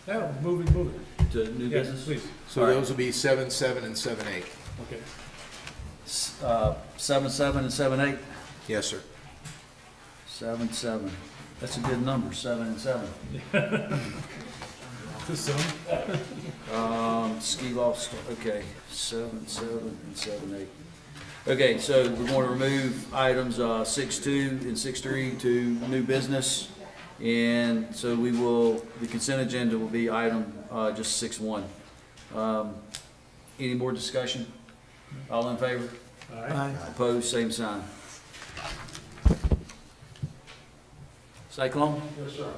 Yeah, move it. to new Yeah, business? please. So All right. those will be 7-7 and 7-8. Okay. 7-7 and 7-8? Yes, sir. 7-7. That's a good number, 7 and 7. To some. Ski loft, okay, 7-7 and 7-8. Okay, so we want to remove items 6-2 and 6-3 to new business. And so we will, the consent agenda will be item just 6-1. Any more discussion? All in favor? All right. Opposed, same sign. Cyclone? Yes, sir.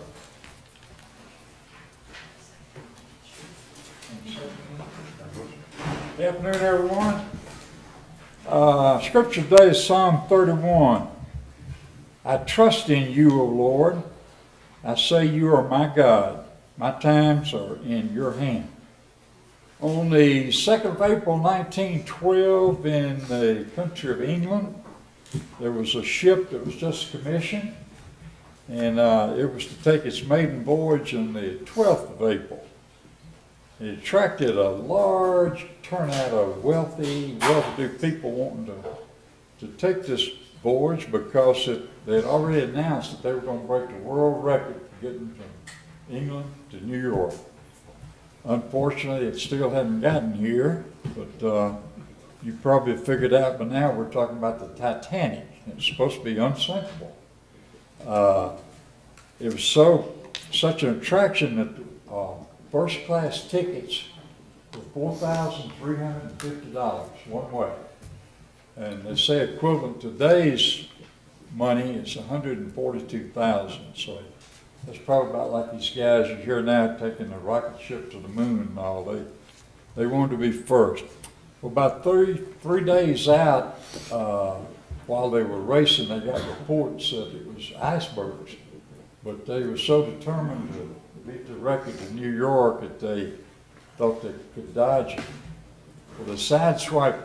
Good afternoon, everyone. Scripture today is Psalm 31. I trust in you, O Lord. I say you are my God. My times are in your hand. On the 2nd of April 1912 in the country of England, there was a ship that was just commissioned, and it was to take its maiden voyage on the 12th of April. It attracted a large turnout of wealthy, well-to-do people wanting to take this voyage because they had already announced that they were going to break the world record for getting from England to New York. Unfortunately, it still hadn't gotten here, but you probably figured out by now we're talking about the Titanic. It's supposed to be unsinkable. It was such an attraction that first class tickets were $4,350 one way. And they say equivalent to today's money is $142,000. So that's probably about like these guys you hear now taking the rocket ship to the moon and all. They wanted to be first. Well, about three days out, while they were racing, they got reports that it was icebergs. But they were so determined to beat the record in New York that they thought they could dodge it. Well, they sideswiped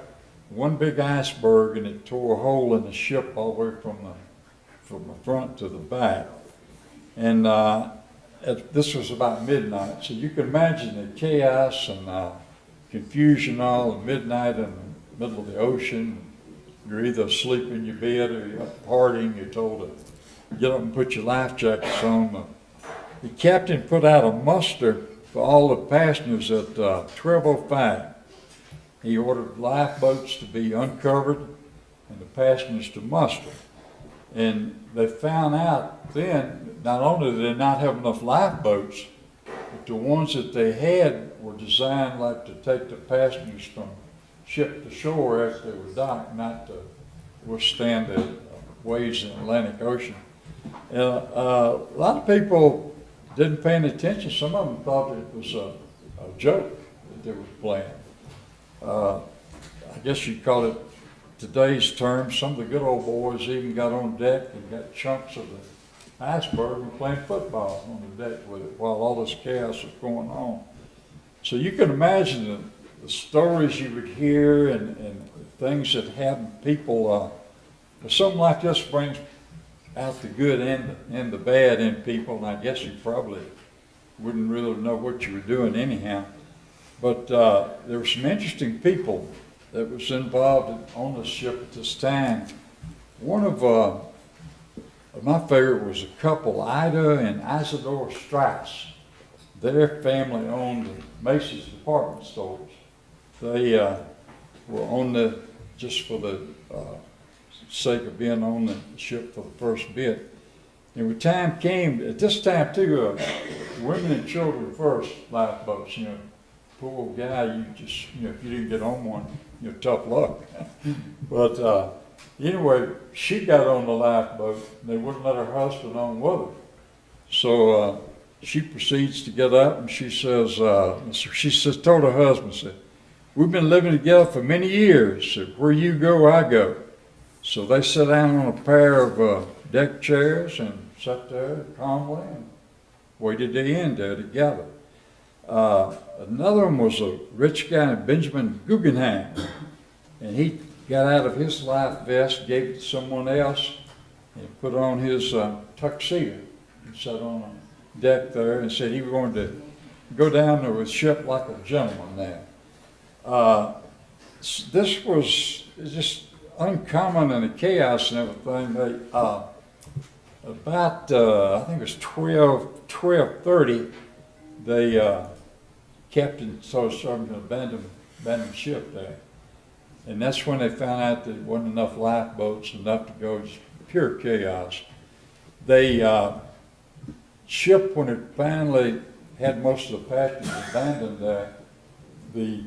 one big iceberg and it tore a hole in the ship all the way from the front to the back. And this was about midnight, so you can imagine the chaos and confusion all at midnight in the middle of the ocean. You're either asleep in your bed or you're up partying. You're told to get up and put your life jackets on. The captain put out a muster for all the passengers at 12:05. He ordered lifeboats to be uncovered and the passengers to muster. And they found out then, not only did they not have enough lifeboats, but the ones that they had were designed like to take the passengers from ship to shore after they were docked, not to withstand the waves in the Atlantic Ocean. And a lot of people didn't pay any attention. Some of them thought it was a joke that they were playing. I guess you'd call it today's term. Some of the good old boys even got on deck and got chunks of the iceberg and playing football on the deck with it while all this chaos was going on. So you can imagine the stories you would hear and things that happen. People, something like this brings out the good and the bad in people, and I guess you probably wouldn't really know what you were doing anyhow. But there were some interesting people that was involved on the ship at this time. One of my favorite was a couple, Ida and Isidore Strauss. Their family owned Macy's department stores. They were on just for the sake of being on the ship for the first bit. And when time came, at this time too, women and children first lifeboats, poor old guy, if you didn't get on one, tough luck. But anyway, she got on the lifeboat, and they wouldn't let her husband on with her. So she proceeds to get up, and she says, told her husband, said, "We've been living together for many years. So where you go, I go." So they sat down on a pair of deck chairs and sat there calmly and waited the end there together. Another one was a rich guy named Benjamin Guggenheim, and he got out of his life vest, gave it to someone else, and put on his tuxedo and sat on a deck there and said he was going to go down there with ship like a gentleman there. This was just uncommon in the chaos and everything. They, about, I think it was 12:30, they, captain started to abandon ship there. And that's when they found out that there wasn't enough lifeboats, enough to go, just pure chaos. They, ship, when it finally had most of the passengers abandoned there, the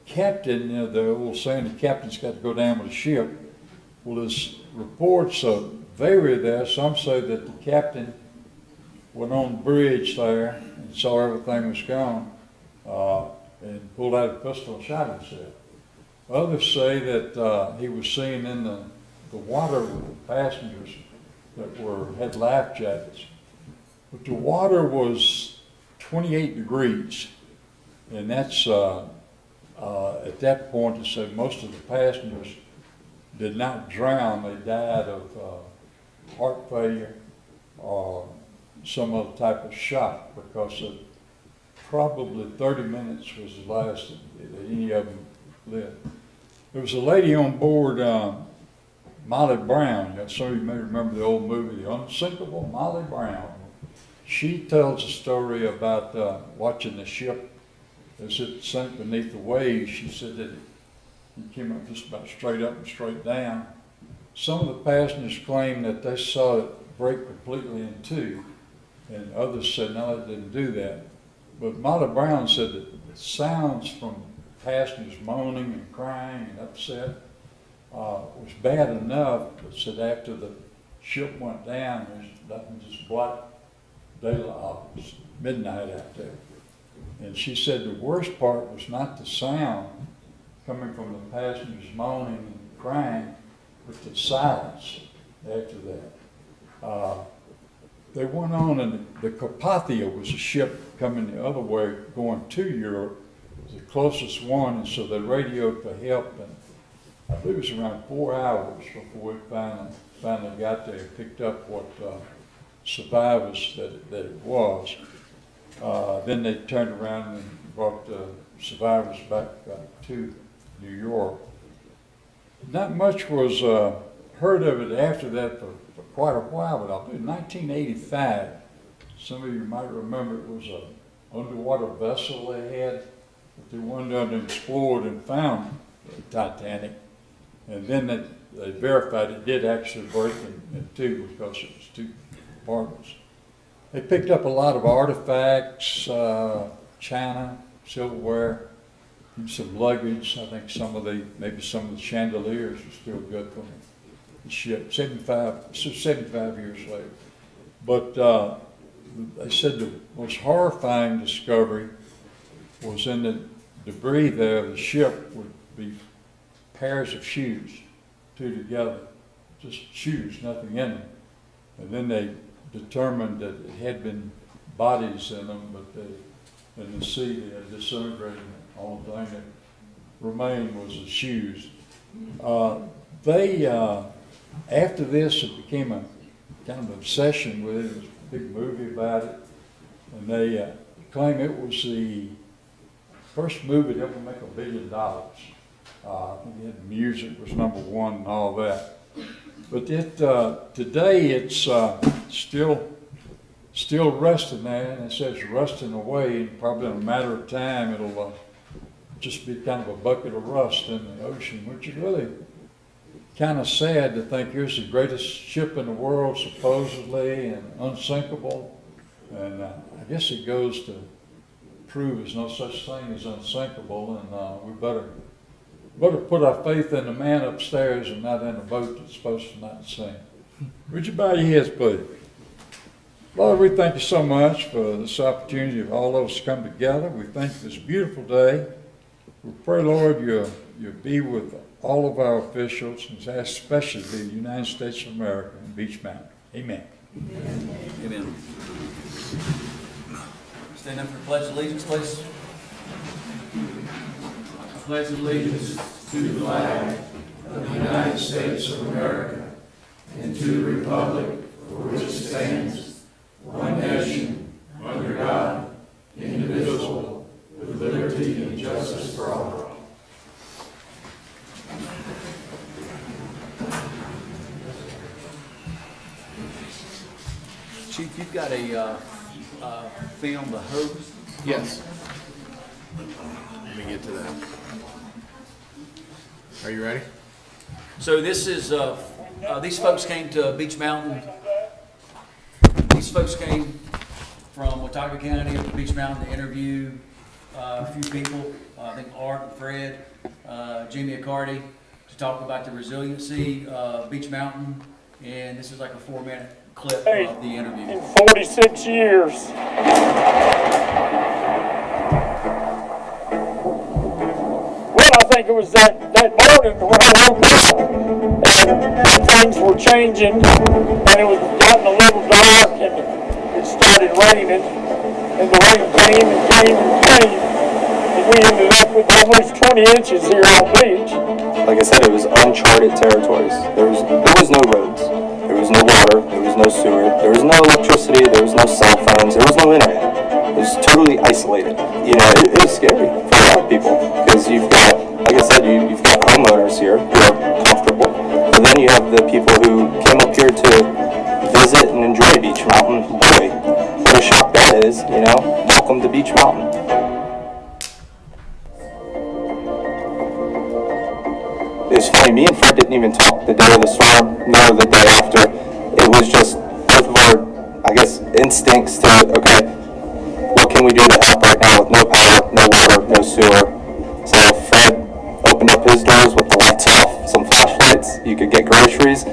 captain, you know, the old saying, the captain's got to go down with the ship. Well, there's reports vary there. Some say that the captain went on the bridge there and saw everything was gone, and pulled out a pistol and shot himself. Others say that he was seen in the water with the passengers that had life jackets. But the water was 28 degrees, and that's at that point, it said most of the passengers did not drown. They died of heart failure or some other type of shock, because probably 30 minutes was the last that any of them lived. There was a lady on board, Molly Brown. Some of you may remember the old movie, The Unsinkable Molly Brown. She tells a story about watching the ship as it sank beneath the waves. She said that it came up just about straight up and straight down. Some of the passengers claimed that they saw it break completely in two, and others said no, it didn't do that. But Molly Brown said that the sounds from passengers moaning and crying and upset was bad enough, but said after the ship went down, there's nothing, just black daylight, it was midnight out there. And she said the worst part was not the sound coming from the passengers moaning and crying, but the silence after that. They went on, and the Carpathia was a ship coming the other way, going to Europe, the closest one, and so they radioed for help, and I believe it was around 4 hours before we finally got there and picked up what survivors that it was. Then they turned around and brought the survivors back to New York. Not much was heard of it after that for quite a while, but I believe 1985, some of you might remember, it was an underwater vessel they had, that they went down and explored and found the Titanic. And then they verified it did actually break in two, because it was two compartments. They picked up a lot of artifacts, china, silverware, and some luggage. I think maybe some of the chandeliers were still good from the ship, 75 years later. But they said the most horrifying discovery was in the debris there of the ship would be pairs of shoes, two together, just shoes, nothing in them. And then they determined that it had been bodies in them, but in the sea they had disintegrated. The only thing that remained was the shoes. After this, it became a kind of obsession with it. There was a big movie about it, and they claim it was the first movie to ever make $1 billion. I think it had music was number one and all that. But today it's still rusting there, and it says rusting away, and probably in a matter of time it'll just be kind of a bucket of rust in the ocean, which is really kind of sad to think here's the greatest ship in the world, supposedly, and unsinkable. And I guess it goes to prove there's no such thing as unsinkable, and we better put our faith in the man upstairs and not in a boat that's supposed to not sink. Would you bow your heads, please? Lord, we thank you so much for this opportunity of all of us to come together. We thank you for this beautiful day. We pray, Lord, you'll be with all of our officials, and especially the United States of America and Beach Mountain. Amen. Amen. Amen. Stand up for Pledge of Allegiance, please. Pledge allegiance to the flag of the United States of America and to the republic for which it stands, one nation, under God, indivisible, you've got a film, The Hope. Yes. Let me get to that. Are you ready? So this is, these folks came to Beach Mountain. These folks came from Watauga County up to Beach Mountain to interview a few people. I think Art and Fred, Jamie Accardi, to talk about the resiliency of Beach Mountain. And this is like a 4-minute clip of the interview. In 46 years. Well, I think it was that morning when I woke up and things were changing and it was gotten a little dark and it started raining and the rain came and came and came and we ended up with almost 20 inches here on the beach. Like I said, it was uncharted territories. There was no roads. There was no water. There was no sewer. There was no electricity. There was no cell phones. There was no internet. It was totally isolated. You know, it was scary for a lot of people because you've got, like I said, you've got homeowners here who are comfortable, but then you have the people who came up here to visit and enjoy Beach Mountain. Boy, what a shock that is, you know. Welcome to Beach Mountain. It was funny, me and Fred didn't even talk the day of the storm, nor the day after. It was just both of our, I guess, instincts to, okay, what can we do to help right now with no power, no water, no sewer? So Fred opened up his doors with the lights off, some flashlights, you could get groceries.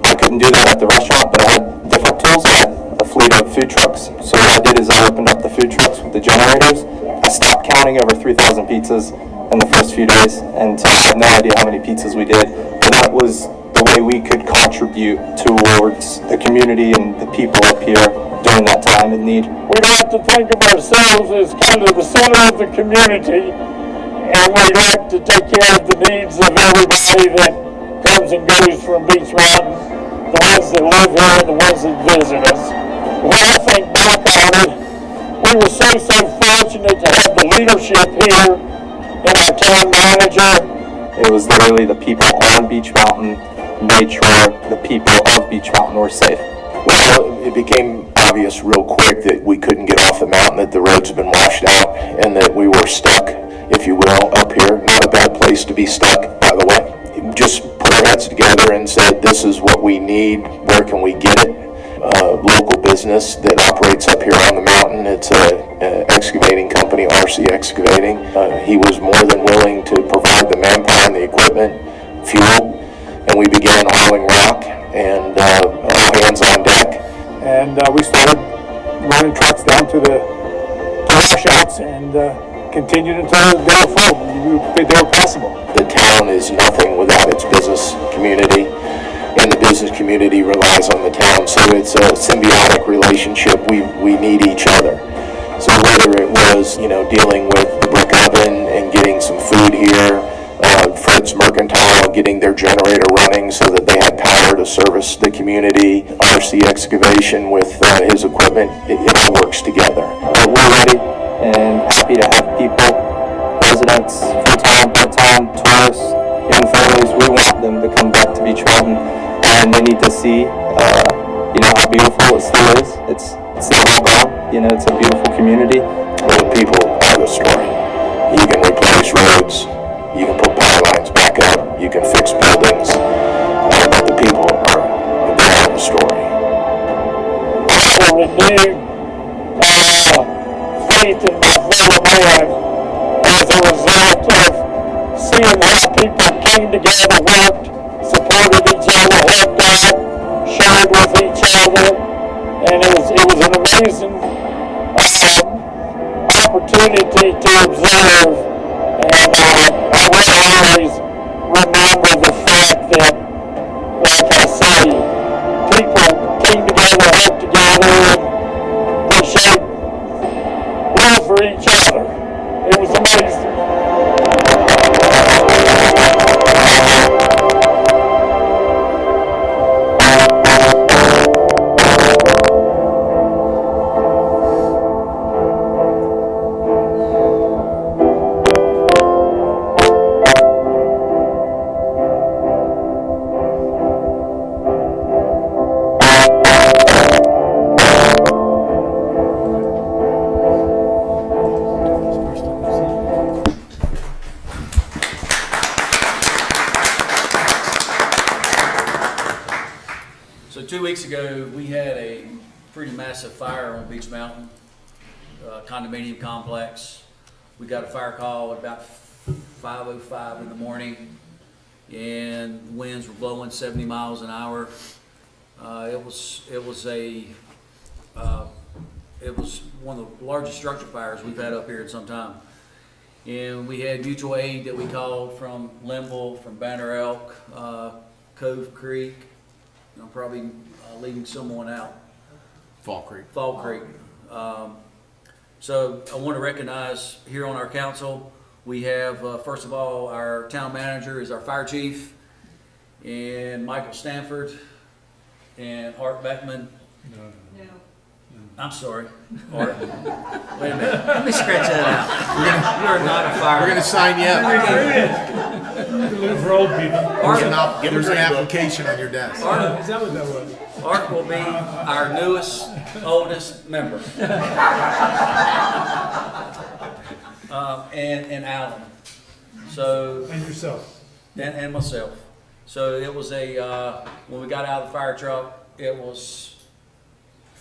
I couldn't do that at the restaurant, but I had different tools. I had a fleet of food trucks. So what I did is I opened up the food trucks with the generators. I stopped counting over 3,000 pizzas in the first few days, and so I have no idea how many pizzas we did, but that was the way we could contribute towards the community and the people up here during that time in need. We like to think of ourselves as kind of the center of the community, and we like to take care of the needs of everybody that comes and goes from Beach Mountain, the ones that live here and the ones that visit us. When I think back on it, we were so fortunate to have the leadership here and our town manager. It was literally the people on Beach Mountain made sure the people of Beach Mountain were safe. Well, it became obvious real quick that we couldn't get off the mountain, that the roads had been washed out, and that we were stuck, if you will, up here. Not a bad place to be stuck, by the way. Just put our heads together and said, this is what we need, where can we get it? Local business that operates up here on the mountain. It's an excavating company, RC Excavating. He was more than willing to provide the manpower and the equipment, fuel, and we began hauling rock and all hands on deck. And we started running trucks down to the washouts and continued until they were full. They were passable. The town is nothing without its business community, and the business community relies on the town, so it's a symbiotic relationship. We need each other. So whether it was, dealing with the brick oven and getting some food here, Fred's Mercantile getting their generator running so that they had power to service the community, RC Excavation with his equipment, it all works together. But we're ready and happy to have people, residents, full-time, part-time, tourists, young families. We want them to come back to Beach Mountain, and they need to see, how beautiful it still is. It's not all gone. It's a beautiful community. The people are the story. You can replace roads, you can put power lines back up, you can fix buildings, but the people are the story. Renewed faith in my fellow man as a result of seeing how people came together, worked, supported each other, helped out, shared with each other, and it was an amazing opportunity to observe, and I will always remember the fact that, like I say, people came together, helped together, and they showed love for each other. It was amazing. 2 weeks ago, we had a pretty massive fire on Beach Mountain condominium complex. We got a fire call at about 5:05 in the morning, and winds were blowing 70 miles an hour. It was one of the largest structure fires we've had up here in some time. And we had mutual aid that we called from Linville, from Banner Elk, Cove Creek. I'm probably leaving someone out. Fall Creek. Fall Creek. So I want to recognize here on our council, we have, first of all, our town manager is our fire chief, and Michael Stanford, and Art Beckman. No. I'm sorry, Art. Wait a minute, let me scratch that out. You are not a fire. We're gonna sign you up. Live for old people. There's an application on your desk. Is that what that was? Art will be our newest, oldest member. And Alan. So, And yourself. and myself. So it was when we got out of the fire truck, it was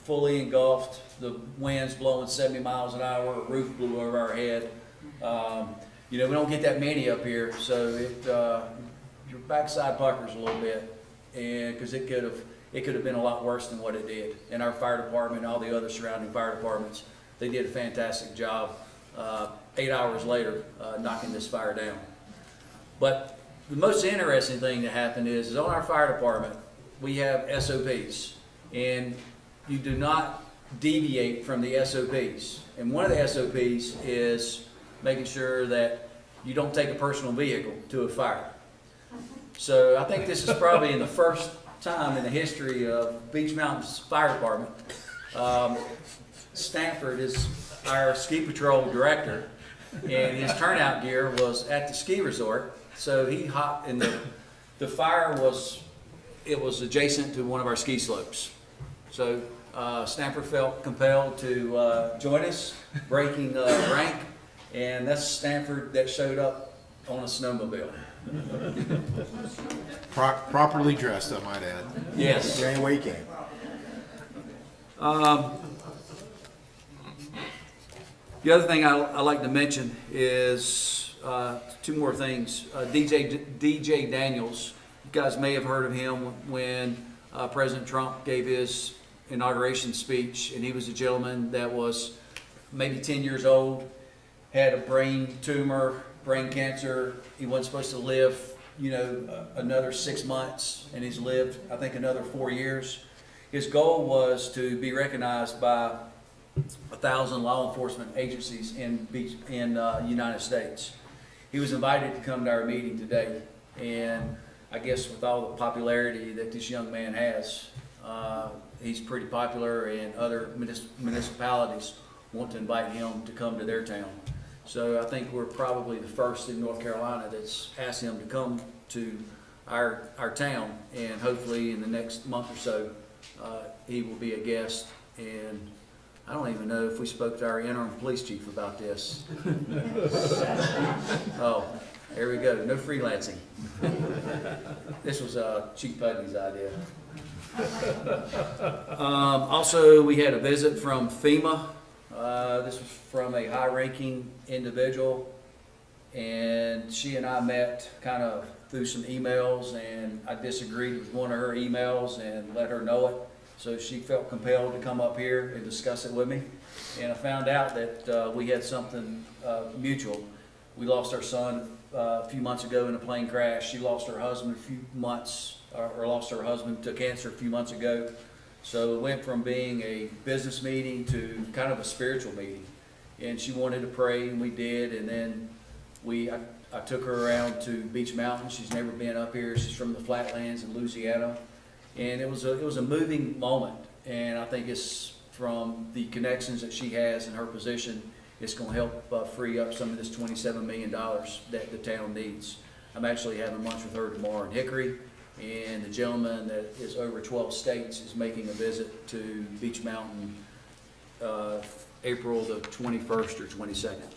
fully engulfed. The winds blowing 70 miles an hour, a roof blew over our head. We don't get that many up here, so your backside puckers a little bit, and because it could have been a lot worse than what it did. And our fire department, and all the other surrounding fire departments, they did a fantastic job. 8 hours later, knocking this fire down. But the most interesting thing that happened is on our fire department, we have SOPs, and you do not deviate from the SOPs. And one of the SOPs is making sure that you don't take a personal vehicle to a fire. So I think this is probably in the first time in the history of Beach Mountain's fire department. Stanford is our ski patrol director, and his turnout gear was at the ski resort. So he hopped, and the fire was adjacent to one of our ski slopes. So Stanford felt compelled to join us, breaking rank, and that's Stanford that showed up on a snowmobile. Properly dressed, I might add. Yes. The only way you can. The other thing I like to mention is two more things. DJ Daniels, you guys may have heard of him when President Trump gave his inauguration speech, and he was a gentleman that was maybe 10 years old, had a brain tumor, brain cancer. He wasn't supposed to live, another 6 months, and he's lived, I think, another 4 years. His goal was to be recognized by 1,000 law enforcement agencies in United States. He was invited to come to our meeting today, and I guess with all the popularity that this young man has, he's pretty popular, and other municipalities want to invite him to come to their town. So I think we're probably the first in North Carolina that's asked him to come to our town, and hopefully in the next month or so, he will be a guest. And I don't even know if we spoke to our interim police chief about this. Oh, there we go. No freelancing. This was Chief Pudney's idea. Also, we had a visit from FEMA. This was from a high-ranking individual, and she and I met kind of through some emails, and I disagreed with one of her emails and let her know it. So she felt compelled to come up here and discuss it with me. And I found out that we had something mutual. We lost our son a few months ago in a plane crash. She lost her husband lost her husband to cancer a few months ago. So it went from being a business meeting to kind of a spiritual meeting. And she wanted to pray, and we did. And then I took her around to Beach Mountain. She's never been up here. She's from the Flatlands in Louisiana. And it was a moving moment, and I think it's from the connections that she has in her position, it's going to help free up some of this $27 million that the town needs. I'm actually having lunch with her tomorrow in Hickory, and the gentleman that is over 12 states is making a visit to Beach Mountain April the 21st or 22nd.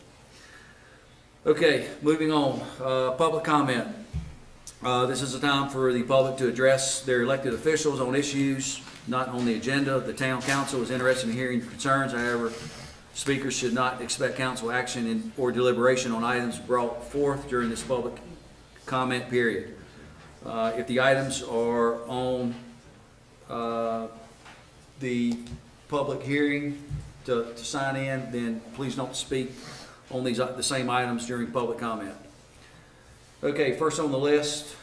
Okay, moving on. Public comment. This is a time for the public to address their elected officials on issues not on the agenda. The town council is interested in hearing your concerns. However, speakers should not expect council action or deliberation on items brought forth during this public comment period. If the items are on the public hearing to sign in, then please don't speak on the same items during public comment. Okay, first on the list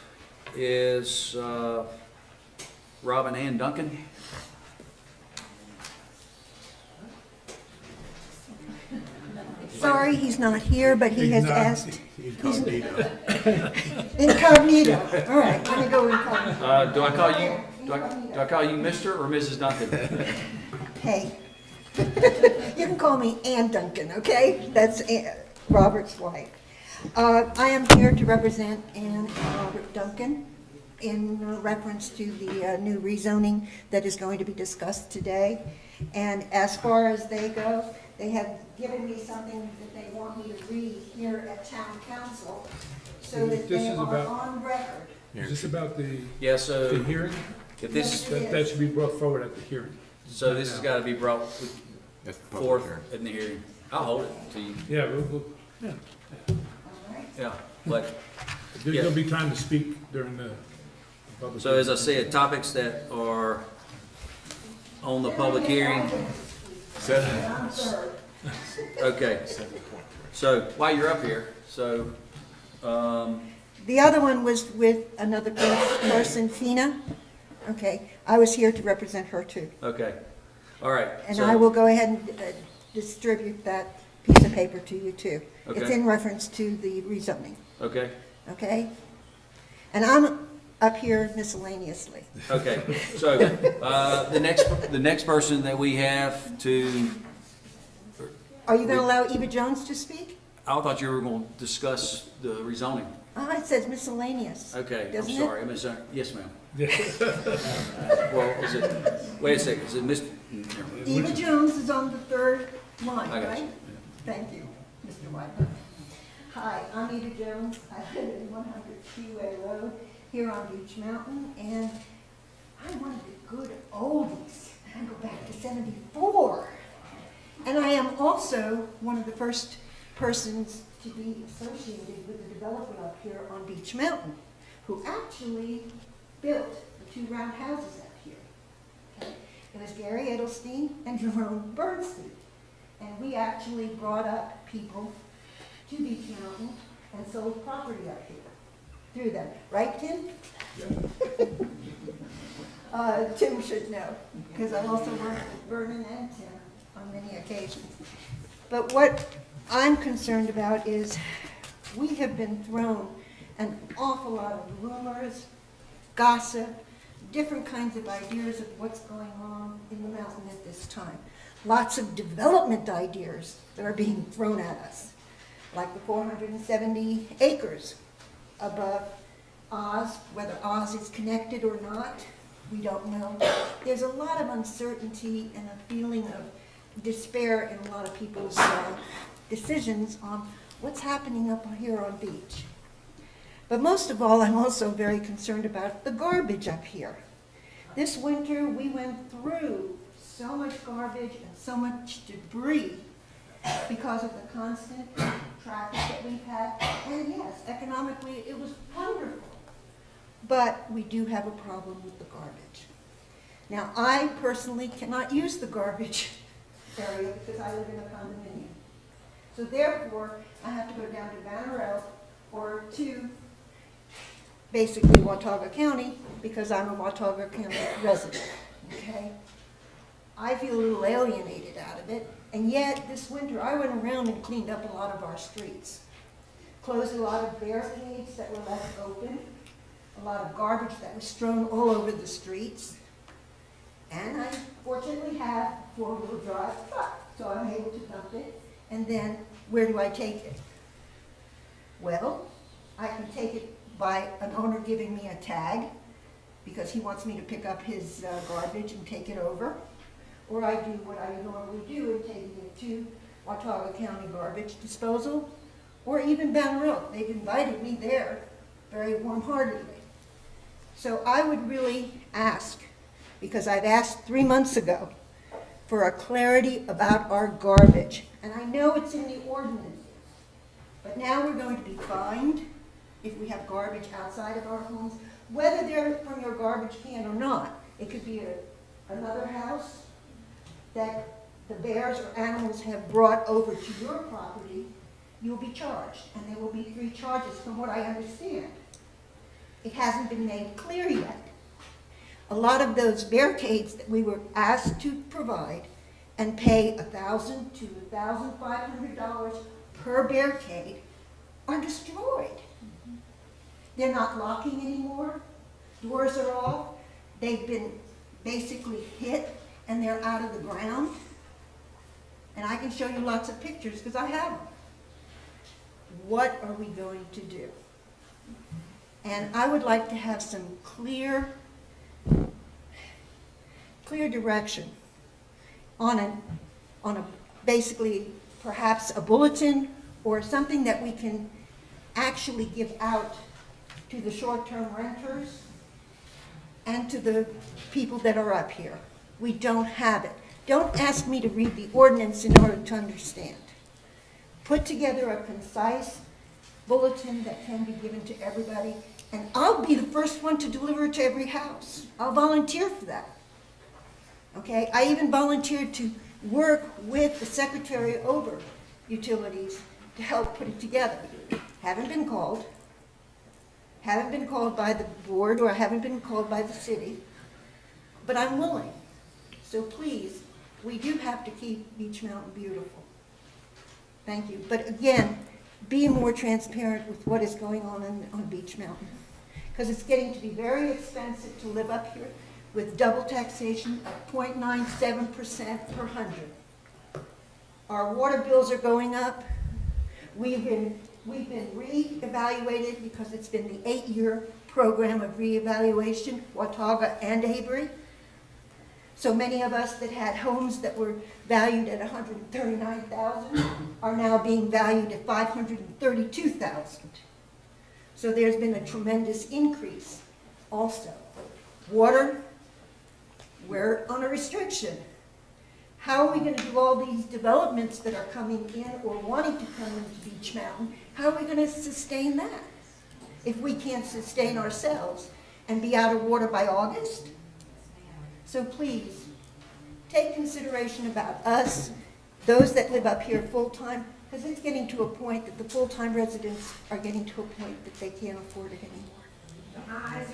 is Robin Ann Duncan. Sorry, he's not here, but he has asked. Incognito. Incognito. All right, let me go incognito. Do I call you? Do I call you Mr. or Mrs. Duncan? Hey, you can call me Ann Duncan, okay? That's Robert's wife. I am here to represent Ann and Robert Duncan in reference to the new rezoning that is going to be discussed today. And as far as they go, they have given me something that they want me to read here at town council so that This they is are about- on record. Is this about the Yeah, so hearing? if this, That should be brought forward at the hearing. so this has got to be brought That's the public forth hearing. in the hearing. I'll hold it to you. Yeah, Yeah, but, there'll be time to speak during the public. so as I said, topics that are on the public hearing. I'm sorry. Okay. So while you're up here, so, The other one was with another person, Fina. Okay, I was here to represent her too. okay. All right. And so- I will go ahead and distribute that piece of paper to you too. It's Okay. in reference to the rezoning, Okay, okay? And I'm up here miscellaneously. okay. So, the next person that we have to, Are you gonna allow Eva Jones to speak? I thought you were going to discuss the rezoning. It says miscellaneous. Okay, I'm Doesn't it? sorry. Yes, ma'am. Well, is it, wait a second, is it Mr.? Eva Jones is on the third line, I got right? you. Thank you, Mr. White. Hi, I'm Eva Jones. I live at 100 Seaway Road here on Beach Mountain, and I'm one of the good oldies. I go back to '74. And I am also one of the first persons to be associated with the developer up here on Beach Mountain, who actually built the 2 round houses up here. Okay? It was Gary Edelstein and Jerome Bernstein. And we actually brought up people to Beach Mountain and sold property up here through them. Right, Tim? Tim should know, because I also worked with Vernon and Tim on many occasions. But what I'm concerned about is we have been thrown an awful lot of rumors, gossip, different kinds of ideas of what's going on in the mountain at this time. Lots of development ideas that are being thrown at us, like the 470 acres above Oz. Whether Oz is connected or not, we don't know. There's a lot of uncertainty and a feeling of despair in a lot of people's decisions on what's happening up here on Beach. But most of all, I'm also very concerned about the garbage up here. This winter, we went through so much garbage and so much debris because of the constant traffic that we've had. And yes, economically, it was wonderful. But we do have a problem with the garbage. Now, I personally cannot use the garbage area because I live in a condominium. So therefore, I have to go down to Banner Elk or to basically Watauga County because I'm a Watauga County resident, okay? I feel a little alienated out of it, and yet this winter I went around and cleaned up a lot of our streets. Closed a lot of barricades that were left open, a lot of garbage that was strewn all over the streets, and I fortunately have a 4-wheel drive truck, so I'm able to dump it. And then, where do I take it? Well, I can take it by an owner giving me a tag, because he wants me to pick up his garbage and take it over. Or I do what I normally do and taking it to Watauga County Garbage Disposal, or even Banner Elk. They've invited me there, very warm-heartedly. So I would really ask, because I've asked 3 months ago, for a clarity about our garbage. And I know it's in the ordinances, but now we're going to be fined if we have garbage outside of our homes, whether they're from your garbage can or not. It could be another house that the bears or animals have brought over to your property. You'll be charged, and there will be 3 charges from what I understand. It hasn't been made clear yet. A lot of those barricades that we were asked to provide and pay $1,000 to $1,500 per barricade are destroyed. They're not locking anymore. Doors are off. They've been basically hit and they're out of the ground. And I can show you lots of pictures because I have them. What are we going to do? And I would like to have some clear direction on a basically perhaps a bulletin or something that we can actually give out to the short-term renters and to the people that are up here. We don't have it. Don't ask me to read the ordinance in order to understand. Put together a concise bulletin that can be given to everybody, and I'll be the first one to deliver it to every house. I'll volunteer for that. Okay? I even volunteered to work with the secretary over utilities to help put it together. Haven't been called by the board, or haven't been called by the city, but I'm willing. So please, we do have to keep Beech Mountain beautiful. Thank you. But again, be more transparent with what is going on Beech Mountain, because it's getting to be very expensive to live up here with double taxation of 0.97% per 100. Our water bills are going up. We've been reevaluated because it's been the 8-year program of reevaluation, Watauga and Avery. So many of us that had homes that were valued at $139,000 are now being valued at $532,000. So there's been a tremendous increase also. Water, we're on a restriction. How are we going to do all these developments that are coming in or wanting to come into Beech Mountain? How are we going to sustain that if we can't sustain ourselves and be out of water by August? So please, take consideration about us, those that live up here full-time, because it's getting to a point that the full-time residents are getting to a point that they can't afford it anymore. The highest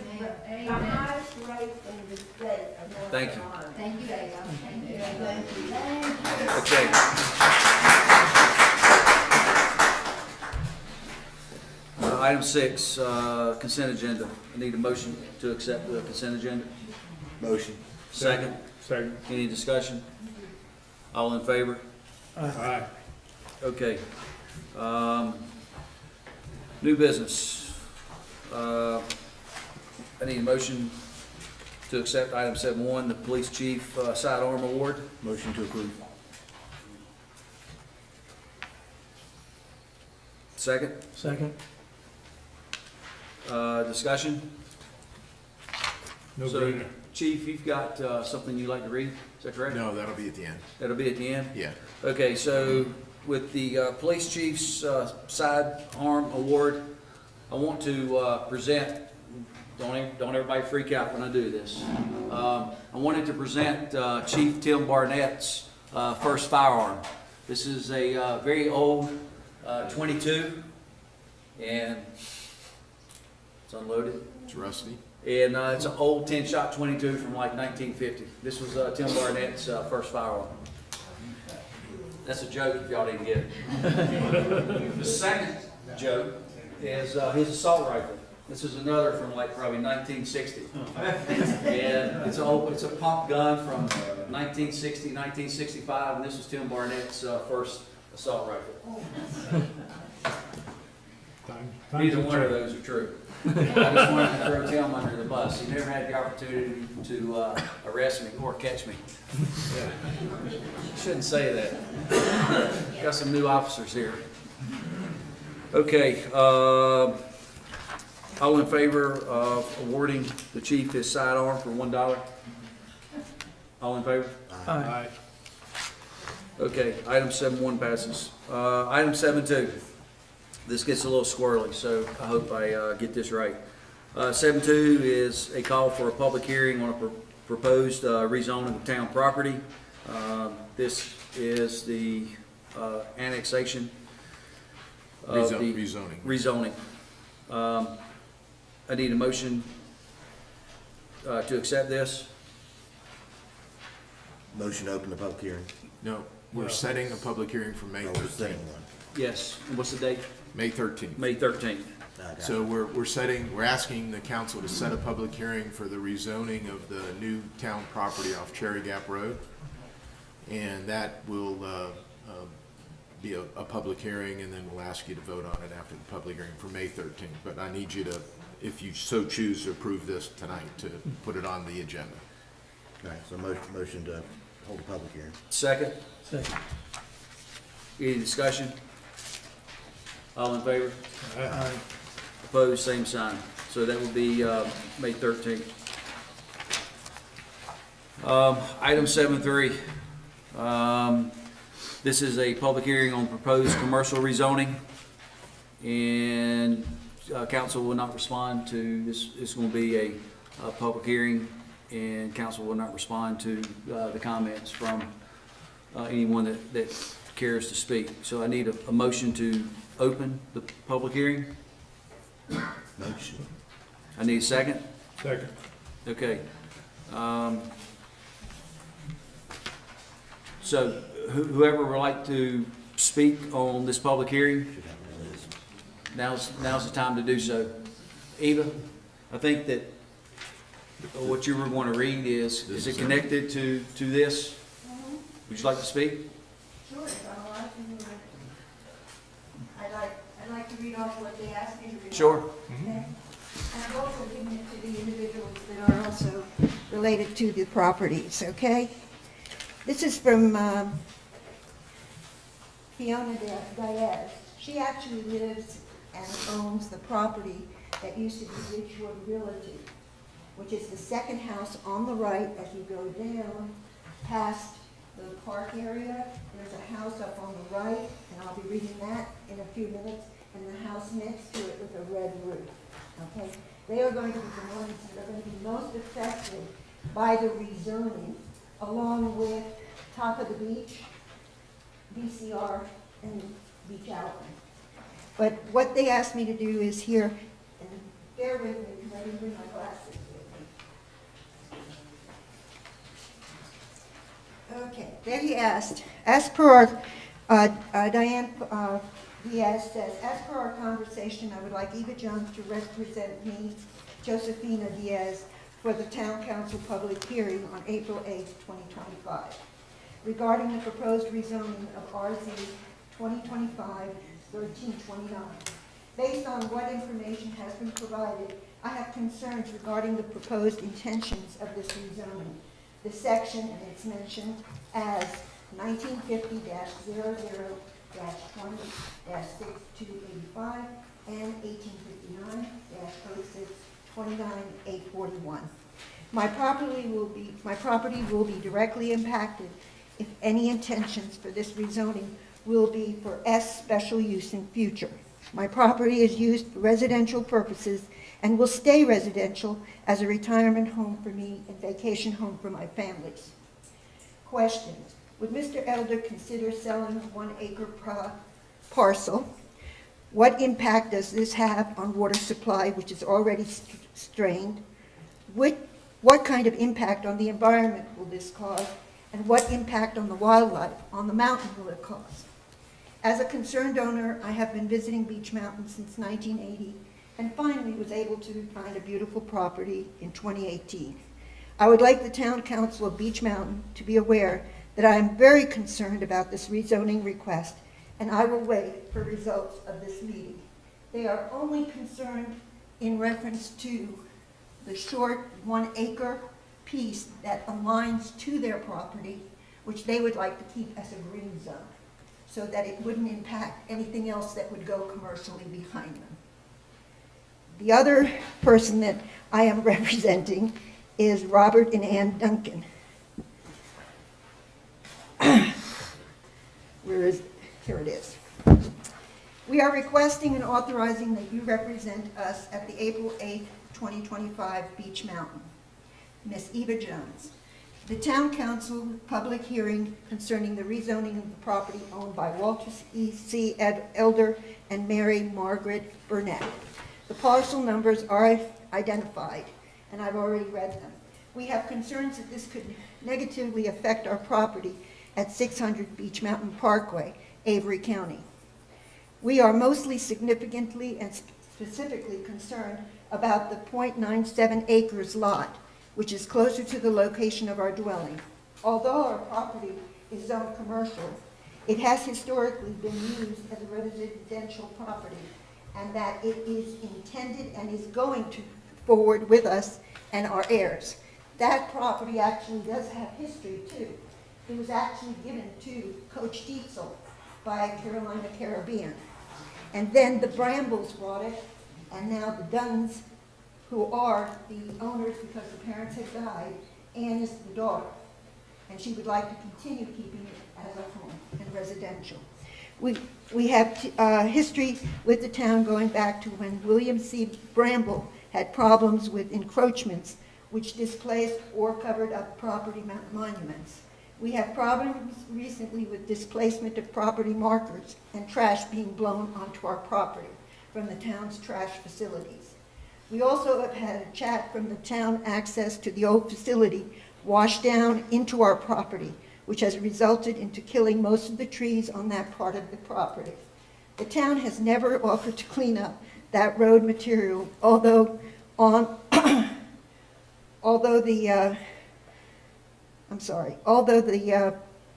rate in the state of North Thank you. Carolina. Thank you, Ada. Thank you. Okay. Item 6, consent agenda. I need a motion to accept the consent agenda. Motion. Second. Second. Any discussion? All in favor? Aye. Okay. New business. I need a motion to accept item 7.1, the police chief sidearm award. Motion to approve. Second. Second. Discussion? No So, brainer. Chief, you've got something you'd like to read, is that correct? No, that'll be at the end. That'll be at the end? Yeah. Okay, so with the police chief's sidearm award, I want to present, don't everybody freak out when I do this. I wanted to present Chief Tim Barnett's first firearm. This is a very old 22, and it's unloaded. It's rusty. And it's an old 10-shot 22 from like 1950. This was Tim Barnett's first firearm. That's a joke if y'all didn't get it. The second joke is his assault rifle. This is another from like probably 1960. And it's a pump gun from 1960, 1965, and this was Tim Barnett's first assault rifle. Neither one of those are true. I just wanted to throw Tim under the bus. He never had the opportunity to arrest me or catch me. Shouldn't say that. Got some new officers here. Okay. All in favor of awarding the chief his sidearm for $1? All in favor? Aye. Okay, item 7.1 passes. Item 7.2, this gets a little squirrely, so I hope I get this right. 7.2 is a call for a public hearing on a proposed rezoning of town property. This is the annexation of the Rezoning. rezoning. I need a motion to accept this. Motion to open the public hearing. No, we're setting a public hearing for May Oh, we're 13th. setting one. Yes, and what's the date? May 13th. May 13th. Okay. So we're asking the council to set a public hearing for the rezoning of the new town property off Cherry Gap Road. And that will be a public hearing, and then we'll ask you to vote on it after the public hearing for May 13th. But I need you to, if you so choose to approve this tonight, to put it on the agenda. Okay, so motion to hold a public hearing. Second? Second. Any discussion? All in favor? Aye. Opposed, same sign. So that would be May 13th. Item 7.3. This is a public hearing on proposed commercial rezoning. And council will not respond to this. It's going to be a public hearing, and council will not respond to the comments from anyone that cares to speak. So I need a motion to open the public hearing. Motion. I need a second. Second. Okay. So whoever would like to speak on this public hearing, now's the time to do so. Eva, I think that what you were going to read is it connected to this? Would you like to speak? Sure, if I'm allowed to, I'd like to read off what they asked me to read. Sure. Okay. And I've also given it to the individuals that are also related to the properties, okay? This is from Fiona Diaz. She actually lives and owns the property that used to be Ridgewood Realty, which is the second house on the right as you go down past the park area. There's a house up on the right, and I'll be reading that in a few minutes, and the house next to it with a red roof. Okay? They are going to be the ones that are going to be most affected by the rezoning, along with Top of the Beach, VCR, and Beach Outlet. But what they asked me to do is here, and bear with me because I didn't bring my glasses with me. Okay, there he asked, as per our, Diane Diaz says, as per our conversation, I would like Eva Jones to represent me, Josephina Diaz, for the Town Council public hearing on April 8, 2025, regarding the proposed rezoning of RZ 2025-1329. Based on what information has been provided, I have concerns regarding the proposed intentions of this rezoning. The section, and it's mentioned as 1950-00-20-6285 and 1859-06-29841. My property will be directly impacted if any intentions for this rezoning will be for S special use in future. My property is used for residential purposes and will stay residential as a retirement home for me and vacation home for my families. Questions. Would Mr. Elder consider selling 1 acre parcel? What impact does this have on water supply, which is already strained? What kind of impact on the environment will this cause? And what impact on the wildlife on the mountain will it cause? As a concerned owner, I have been visiting Beech Mountain since 1980 and finally was able to find a beautiful property in 2018. I would like the Town Council of Beech Mountain to be aware that I am very concerned about this rezoning request, and I will wait for results of this meeting. They are only concerned in reference to the short 1 acre piece that aligns to their property, which they would like to keep as a green zone, so that it wouldn't impact anything else that would go commercially behind them. The other person that I am representing is Robert and Ann Duncan. Where is, here it is. We are requesting and authorizing that you represent us at the April 8th, 2025 Beach Mountain. Ms. Eva Jones. The Town Council public hearing concerning the rezoning of the property owned by Walter E.C. Elder and Mary Margaret Burnett. The parcel numbers are identified, and I've already read them. We have concerns that this could negatively affect our property at 600 Beach Mountain Parkway, Avery County. We are mostly significantly and specifically concerned about the .97 acres lot, which is closer to the location of our dwelling. Although our property is zoned commercial, it has historically been used as a residential property, and that it is intended and is going to forward with us and our heirs. That property actually does have history too. It was actually given to Coach Dietzel by Carolina Caribbean. And then the Brambles brought it, and now the Dunns, who are the owners because the parents have died, Ann is the daughter. And she would like to continue keeping it as a home and residential. We have history with the town going back to when William C. Bramble had problems with encroachments which displaced or covered up property monuments. We have problems recently with displacement of property markers and trash being blown onto our property from the town's trash facilities. We also have had a chat from the town access to the old facility washed down into our property, which has resulted into killing most of the trees on that part of the property. The town has never offered to clean up that road material, although the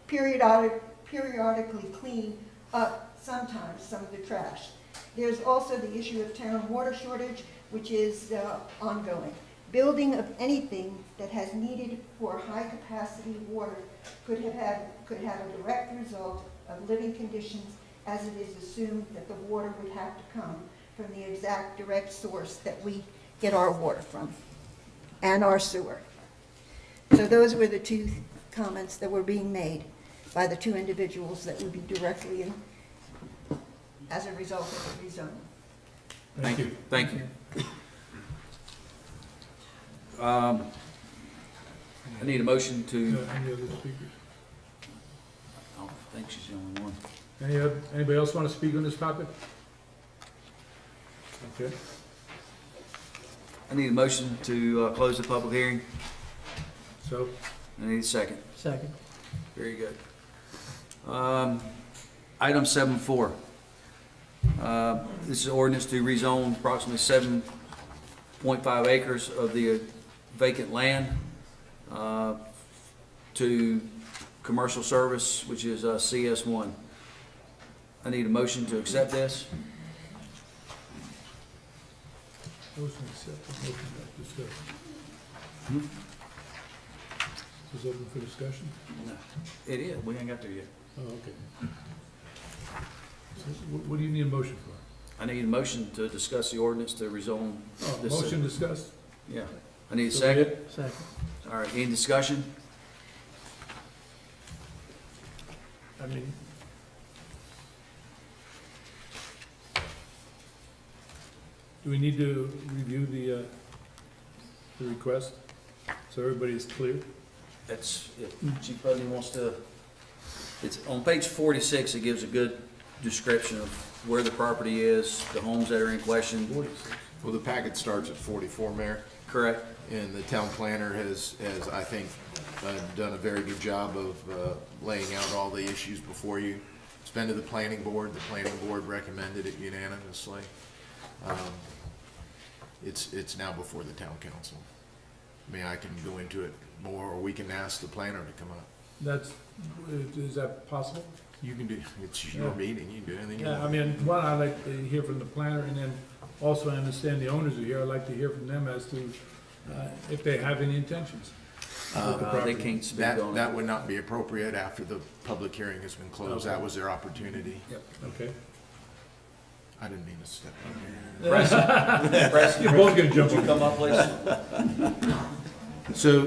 periodically clean up sometimes some of the trash. There's also the issue of town water shortage, which is ongoing. Building of anything that has needed for high capacity water could have a direct result of living conditions, as it is assumed that the water would have to come from the exact direct source that we get our water from, and our sewer. So those were the two comments that were being made by the two individuals that would be directly in, as a result of the rezoning. Thank you. Thank you. I need a motion to, Any other speakers? I think she's the only one. Anybody else want to speak on this topic? Okay. I need a motion to close the public hearing. So, I need a second. Second. Very good. Item 7.4. This is ordinance to rezone approximately 7.5 acres of the vacant land to commercial service, which is CS1. I need a motion to accept this. motion accepted, motion not discussed. Is open for discussion? No, it is. We ain't got there yet. Oh, okay. So what do you need a motion for? I need a motion to discuss the ordinance to rezone Oh, this. motion discussed? Yeah. I need a So second. Second. All right, any discussion? I mean, do we need to review the request so everybody is clear? That's, if Chief Putney wants to, it's on page 46, it gives a good description of where the property is, the homes that are in question. 46. Well, the packet starts at 44, Mayor, Correct? and the town planner has I think, done a very good job of laying out all the issues before you. It's been to the planning board recommended it unanimously. It's now before the town council. I mean, I can go into it more, or we can ask the planner to come up. Is that possible? You can do, it's your Yeah. meeting, you can do anything you Yeah, I want. mean, one, I'd like to hear from the planner, and then also I understand the owners are here, I'd like to hear from them as to if they have any intentions with the They property. can't speak That, on that it. would not be appropriate after the public hearing has been closed. That was their opportunity. Yep. Okay, I didn't mean to step on you. Preston, You're both gonna jump would you on. come up, please? So,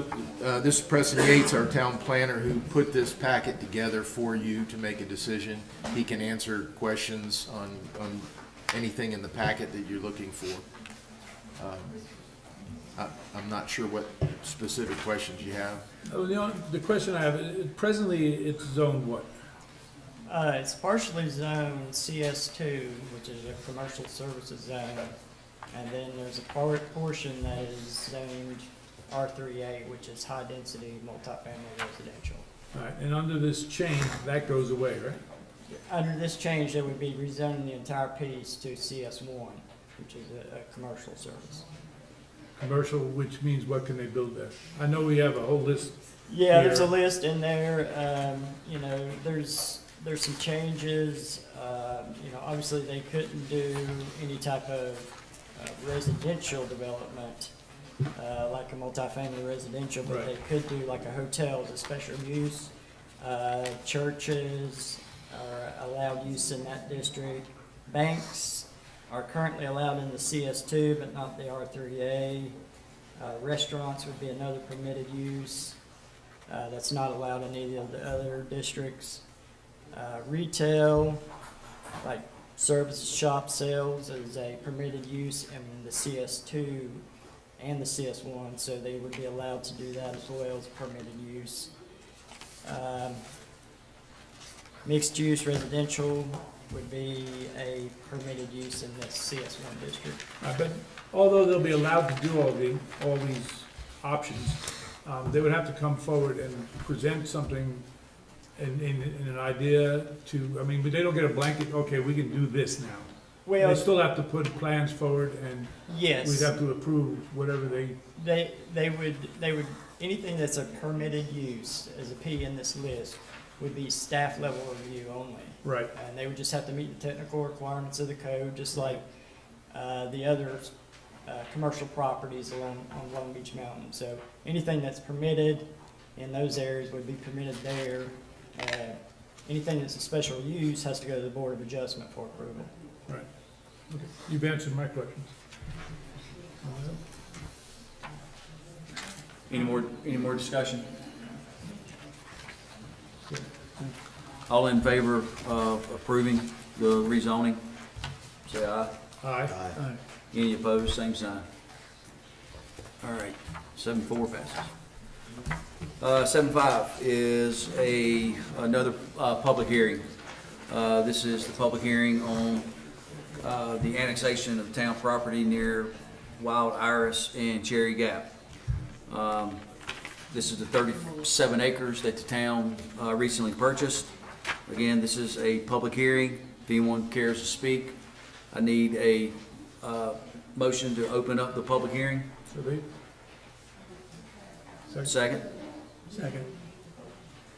this is Preston Yates, our town planner, who put this packet together for you to make a decision. He can answer questions on anything in the packet that you're looking for. I'm not sure what specific questions you have. Oh, the question I have, presently, it's zoned what? It's partially zoned CS2, which is a commercial services zone, and then there's a portion that is zoned R3A, which is high-density multifamily residential. All right, and under this change, that goes away, right? Under this change, they would be rezoning the entire piece to CS1, which is a commercial service. Commercial, which means what can they build there? I know we have a whole list. Yeah, there's a here. list in there. You know, there's some changes. You know, obviously they couldn't do any type of residential development, like a multifamily residential, but Right. they could do like a hotel as a special use. Churches are allowed use in that district. Banks are currently allowed in the CS2, but not the R3A. Restaurants would be another permitted use. That's not allowed in any of the other districts. Retail, like services, shop sales, is a permitted use in the CS2 and the CS1, so they would be allowed to do that as well as permitted use. Mixed use residential would be a permitted use in the CS1 district. But although they'll be allowed to do all these options, they would have to come forward and present something in an idea to, I mean, but they don't get a blanket, okay, we can do this now. Well, They still have to put plans forward, and yes. we'd have to approve whatever They would, anything that's a permitted use as a P in this list would be staff level review only. right. And they would just have to meet the technical requirements of the code, just like the other commercial properties on Long Beach Mountain. So anything that's permitted in those areas would be permitted there. Anything that's a special use has to go to the Board of Adjustment for approval. Right. Okay, you've answered my questions. Any more discussion? All in favor of approving the rezoning? Say aye. Aye. Any opposed, same sign. All right, 7-4 passes. 7-5 is another public hearing. This is the public hearing on the annexation of town property near Wild Iris and Cherry Gap. This is the 37 acres that the town recently purchased. Again, this is a public hearing. If anyone cares to speak, I need a motion to open up the public hearing. So they, Second. second.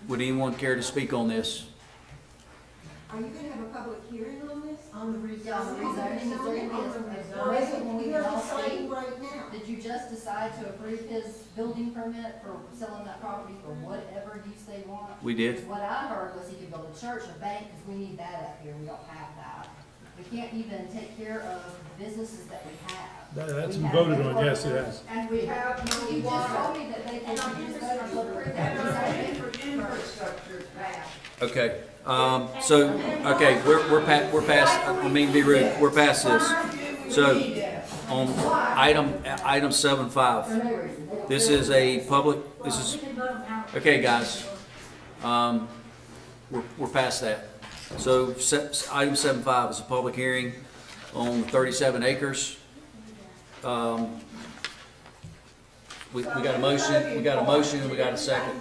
Would anyone care to speak on this? Are you gonna have a public hearing on this? On the rezoning, is there anything We are deciding right now. Did you just decide to approve his building permit for selling that property for whatever use they want? We did. What I heard was he could build a church, a bank, because we need that up here, we don't have that. We can't even take care of the businesses that we have. That's We been have voted on, yes, it has. And we have no You just told me that they can use those to approve that. Infrastructure is bad. Okay, okay, we're past, I don't mean to be rude, we're past this. So, on item 7-5, this is a public, okay, guys. We're past that. So, item 7-5 is a public hearing on 37 acres. We got a motion, we got a second.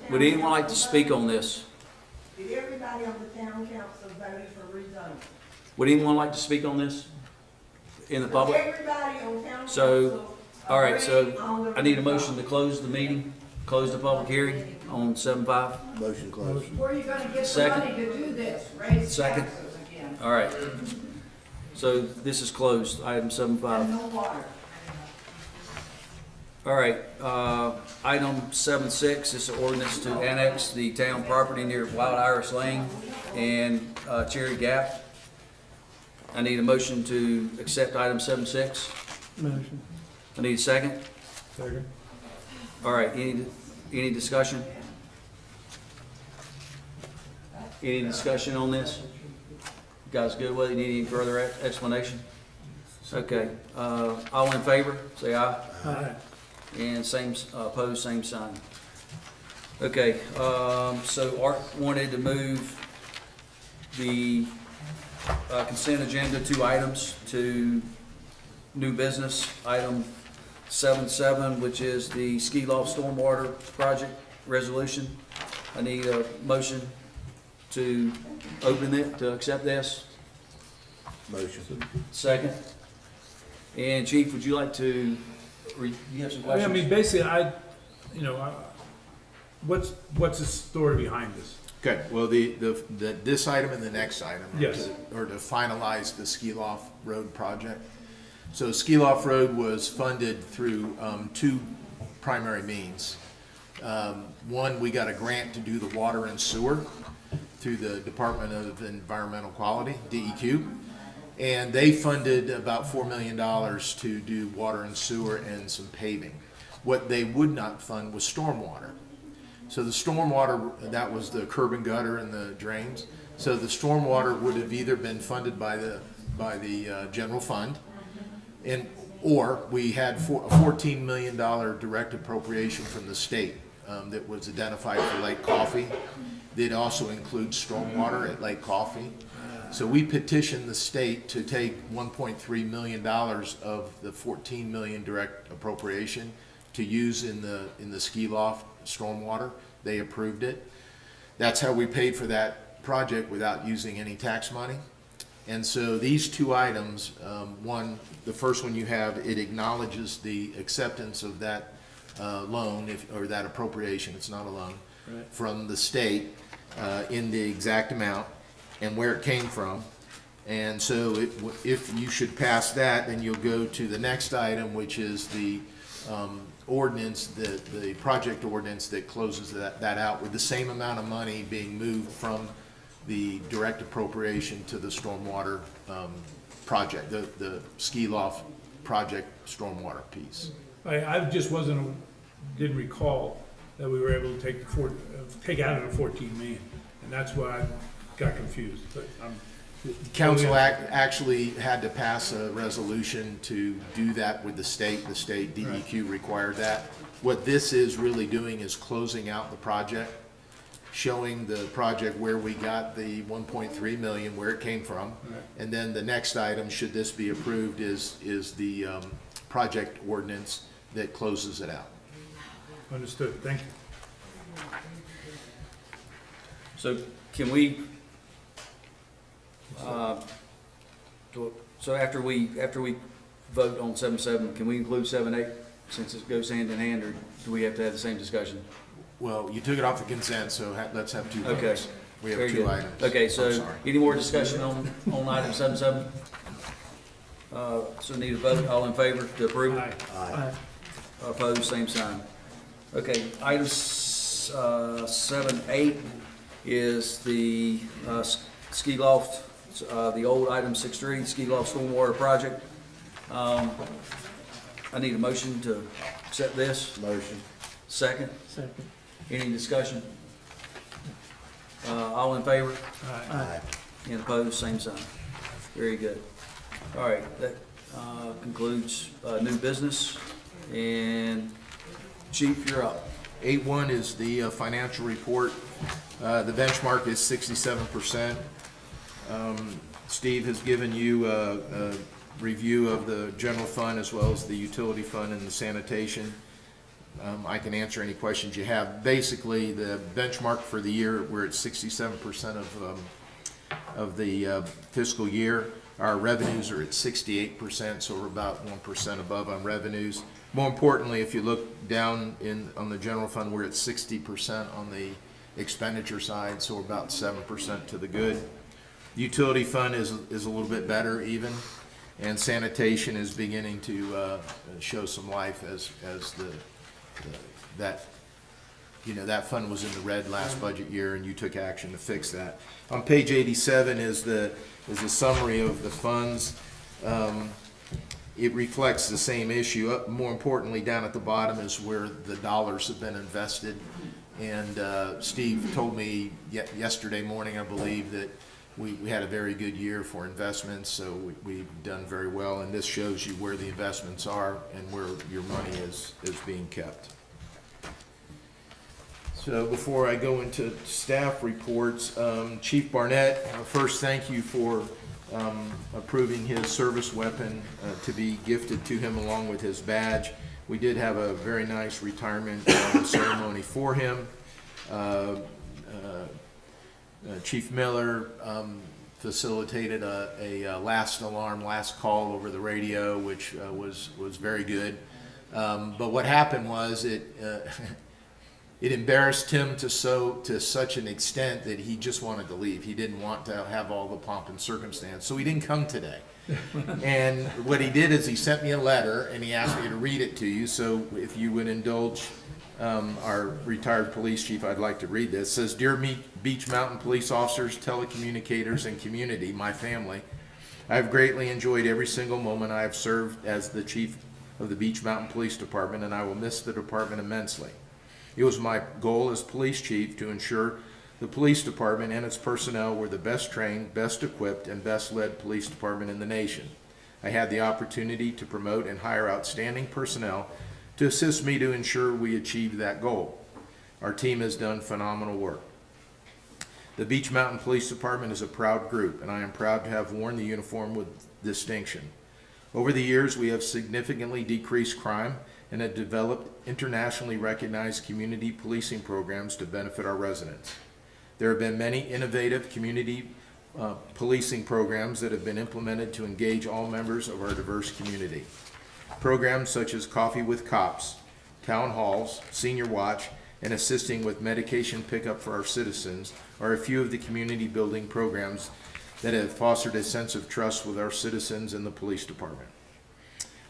Would anyone like to speak on this? Did everybody on the town council voted for rezoning? Would anyone like to speak on this in the public? Everybody on town So, council. all right, so agreed on the I need a rezoning. motion to close the meeting, close the public hearing on 7-5. Motion closed. Where are you gonna get the Second. money to do this? Raise Second. taxes again. All right. So this is closed, item 7-5. And no water. All right, item 7-6 is an ordinance to annex the town property near Wild Iris Lane and Cherry Gap. I need a motion to accept item 7.6. Motion. I need a second. Second. All right, any discussion? Any discussion on this? You guys good with it? Need any further explanation? Okay, all in favor, say aye. Aye. And same, opposed, same sign. Okay, so Art wanted to move the consent agenda 2 items to new business, item 7.7, which is the ski loft stormwater project resolution. I need a motion to open it, to accept this. Motion. Second. And Chief, would you like to, you have some I questions? mean, basically, what's the story behind this? Okay, well, this item and the next item Yes. are to finalize the Ski Loft Road project. So Ski Loft Road was funded through 2 primary means. One, we got a grant to do the water and sewer through the Department of Environmental Quality, DEQ. And they funded about $4 million to do water and sewer and some paving. What they would not fund was stormwater. So the stormwater, that was the curb and gutter and the drains. So the stormwater would have either been funded by the general fund, or we had a $14 million direct appropriation from the state that was identified for Lake Coffee. That also includes stormwater at Lake Coffee. So we petitioned the state to take $1.3 million of the $14 million direct appropriation to use in the ski loft stormwater. They approved it. That's how we paid for that project without using any tax money. And so these 2 items, the first one you have, it acknowledges the acceptance of that loan, or that appropriation, it's not a loan, from the state in the exact amount and where it came from. And so if you should pass that, then you'll go to the next item, which is the ordinance, the project ordinance that closes that out with the same amount of money being moved from the direct appropriation to the stormwater project, the ski loft project stormwater piece. I just didn't recall that we were able to take out of the 14 million, and that's why I got confused, but Council actually had to pass a resolution to do that with the state. The state DEQ required that. What this is really doing is closing out the project, showing the project where we got the 1.3 million, where it came from. And then the next item, should this be approved, is the project ordinance that closes it out. Understood, thank you. So can we, so after we vote on 7.7, can we include 7.8 since it goes hand in hand, or do we have to have the same discussion? Well, you took it off the consent, so let's have 2 votes. Okay. We have Very 2 good. items. Okay, I'm so sorry. any more discussion on item 7.7? So need a vote, all in favor to approve? Aye. Opposed, same sign. Okay, item 7.8 is the ski loft, the old item 6.3, ski loft stormwater project. I need a motion to accept this. Motion. Second. Second. Any discussion? All in favor? Aye. And opposed, same sign. Very good. All right, that concludes new business. And Chief, you're up. 8.1 is the financial report. The benchmark is 67%. Steve has given you a review of the general fund as well as the utility fund and the sanitation. I can answer any questions you have. Basically, the benchmark for the year, we're at 67% of the fiscal year. Our revenues are at 68%, so we're about 1% above on revenues. More importantly, if you look down on the general fund, we're at 60% on the expenditure side, so we're about 7% to the good. Utility fund is a little bit better even, and sanitation is beginning to show some life as that you know, that fund was in the red last budget year, and you took action to fix that. On page 87 is a summary of the funds. It reflects the same issue. More importantly, down at the bottom is where the dollars have been invested. And Steve told me yesterday morning, I believe, that we had a very good year for investments, so we've done very well. And this shows you where the investments are and where your money is being kept. So before I go into staff reports, Chief Barnett, first thank you for approving his service weapon to be gifted to him along with his badge. We did have a very nice retirement ceremony for him. Chief Miller facilitated a last alarm, last call over the radio, which was very good. But what happened was it embarrassed him to such an extent that he just wanted to leave. He didn't want to have all the pomp and circumstance, so he didn't come today. And what he did is he sent me a letter and he asked me to read it to you. So if you would indulge our retired police chief, I'd like to read this. It says, "Dear Beech Mountain police officers, telecommunicators, and community, my family, I have greatly enjoyed every single moment I have served as the chief of the Beech Mountain Police Department, and I will miss the department immensely. It was my goal as police chief to ensure the police department and its personnel were the best trained, best equipped, and best led police department in the nation. I had the opportunity to promote and hire outstanding personnel to assist me to ensure we achieved that goal. Our team has done phenomenal work. The Beech Mountain Police Department is a proud group, and I am proud to have worn the uniform with distinction. Over the years, we have significantly decreased crime and have developed internationally recognized community policing programs to benefit our residents. There have been many innovative community policing programs that have been implemented to engage all members of our diverse community. Programs such as Coffee with Cops, town halls, Senior Watch, and assisting with medication pickup for our citizens are a few of the community building programs that have fostered a sense of trust with our citizens and the police department.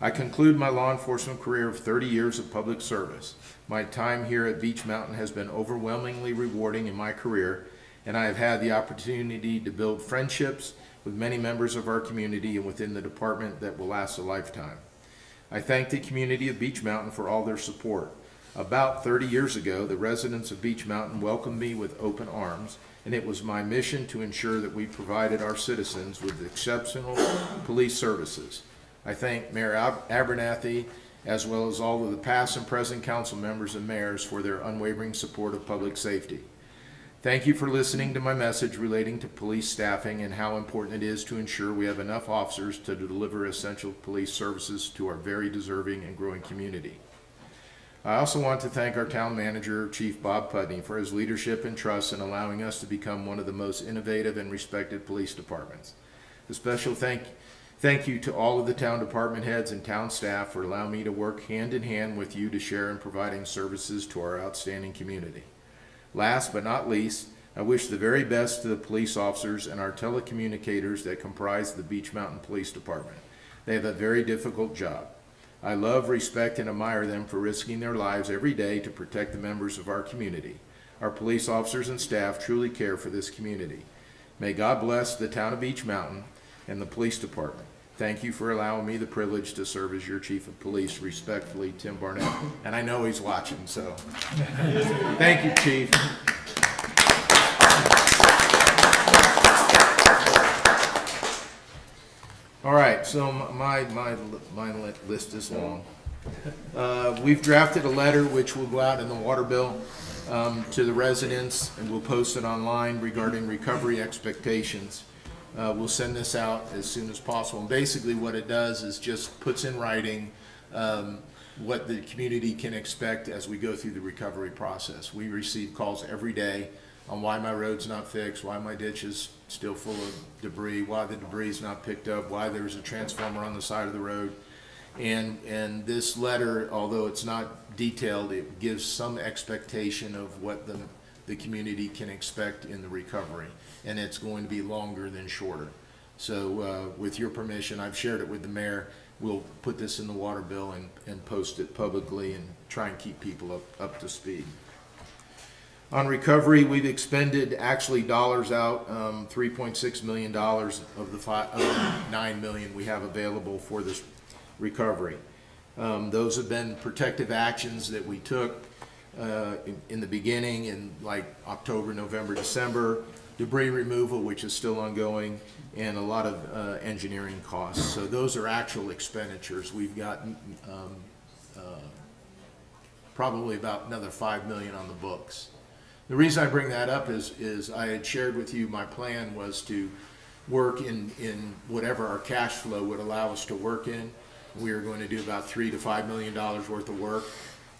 I conclude my law enforcement career of 30 years of public service. My time here at Beech Mountain has been overwhelmingly rewarding in my career, and I have had the opportunity to build friendships with many members of our community and within the department that will last a lifetime. I thank the community of Beech Mountain for all their support. About 30 years ago, the residents of Beech Mountain welcomed me with open arms, and it was my mission to ensure that we provided our citizens with exceptional police services. I thank Mayor Abernathy, as well as all of the past and present council members and mayors for their unwavering support of public safety. Thank you for listening to my message relating to police staffing and how important it is to ensure we have enough officers to deliver essential police services to our very deserving and growing community. I also want to thank our town manager, Chief Bob Putney, for his leadership and trust in allowing us to become one of the most innovative and respected police departments. A special thank you to all of the town department heads and town staff for allowing me to work hand in hand with you to share in providing services to our outstanding community. Last but not least, I wish the very best to the police officers and our telecommunicators that comprise the Beech Mountain Police Department. They have a very difficult job. I love, respect, and admire them for risking their lives every day to protect the members of our community. Our police officers and staff truly care for this community. May God bless the town of Beech Mountain and the police department. Thank you for allowing me the privilege to serve as your chief of police. Respectfully, Tim Barnett. And I know he's watching, so thank you, Chief. All right, so my list is long. We've drafted a letter which will go out in the water bill to the residents, and we'll post it online regarding recovery expectations. We'll send this out as soon as possible. And basically what it does is just puts in writing what the community can expect as we go through the recovery process. We receive calls every day on why my road's not fixed, why my ditch is still full of debris, why the debris is not picked up, why there's a transformer on the side of the road. And this letter, although it's not detailed, it gives some expectation of what the community can expect in the recovery. And it's going to be longer than shorter. So with your permission, I've shared it with the mayor. We'll put this in the water bill and post it publicly and try and keep people up to speed. On recovery, we've expended actually dollars out, $3.6 million of the $9 million we have available for this recovery. Those have been protective actions that we took in the beginning in like October, November, December, debris removal, which is still ongoing, and a lot of engineering costs. So those are actual expenditures. We've got probably about another $5 million on the books. The reason I bring that up is I had shared with you my plan was to work in whatever our cash flow would allow us to work in. We were going to do about $3 to $5 million worth of work,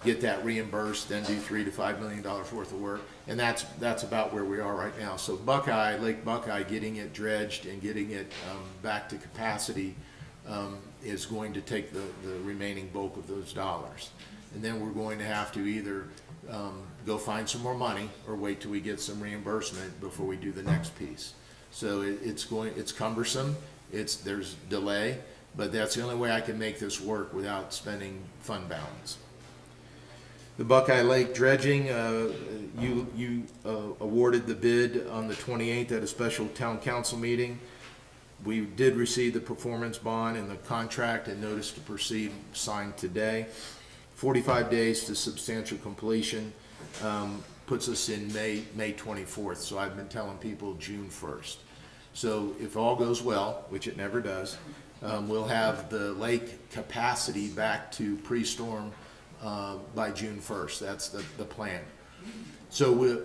get that reimbursed, then do $3 to $5 million worth of work, and that's about where we are right now. So Buckeye, Lake Buckeye, getting it dredged and getting it back to capacity is going to take the remaining bulk of those dollars. And then we're going to have to either go find some more money or wait till we get some reimbursement before we do the next piece. So it's cumbersome, there's delay, but that's the only way I can make this work without spending fund balance. The Buckeye Lake dredging, you awarded the bid on the 28th at a special town council meeting. We did receive the performance bond and the contract and notice to proceed signed today. 45 days to substantial completion puts us in May 24th. So I've been telling people June 1st. So if all goes well, which it never does, we'll have the lake capacity back to pre-storm by June 1st. That's the plan. So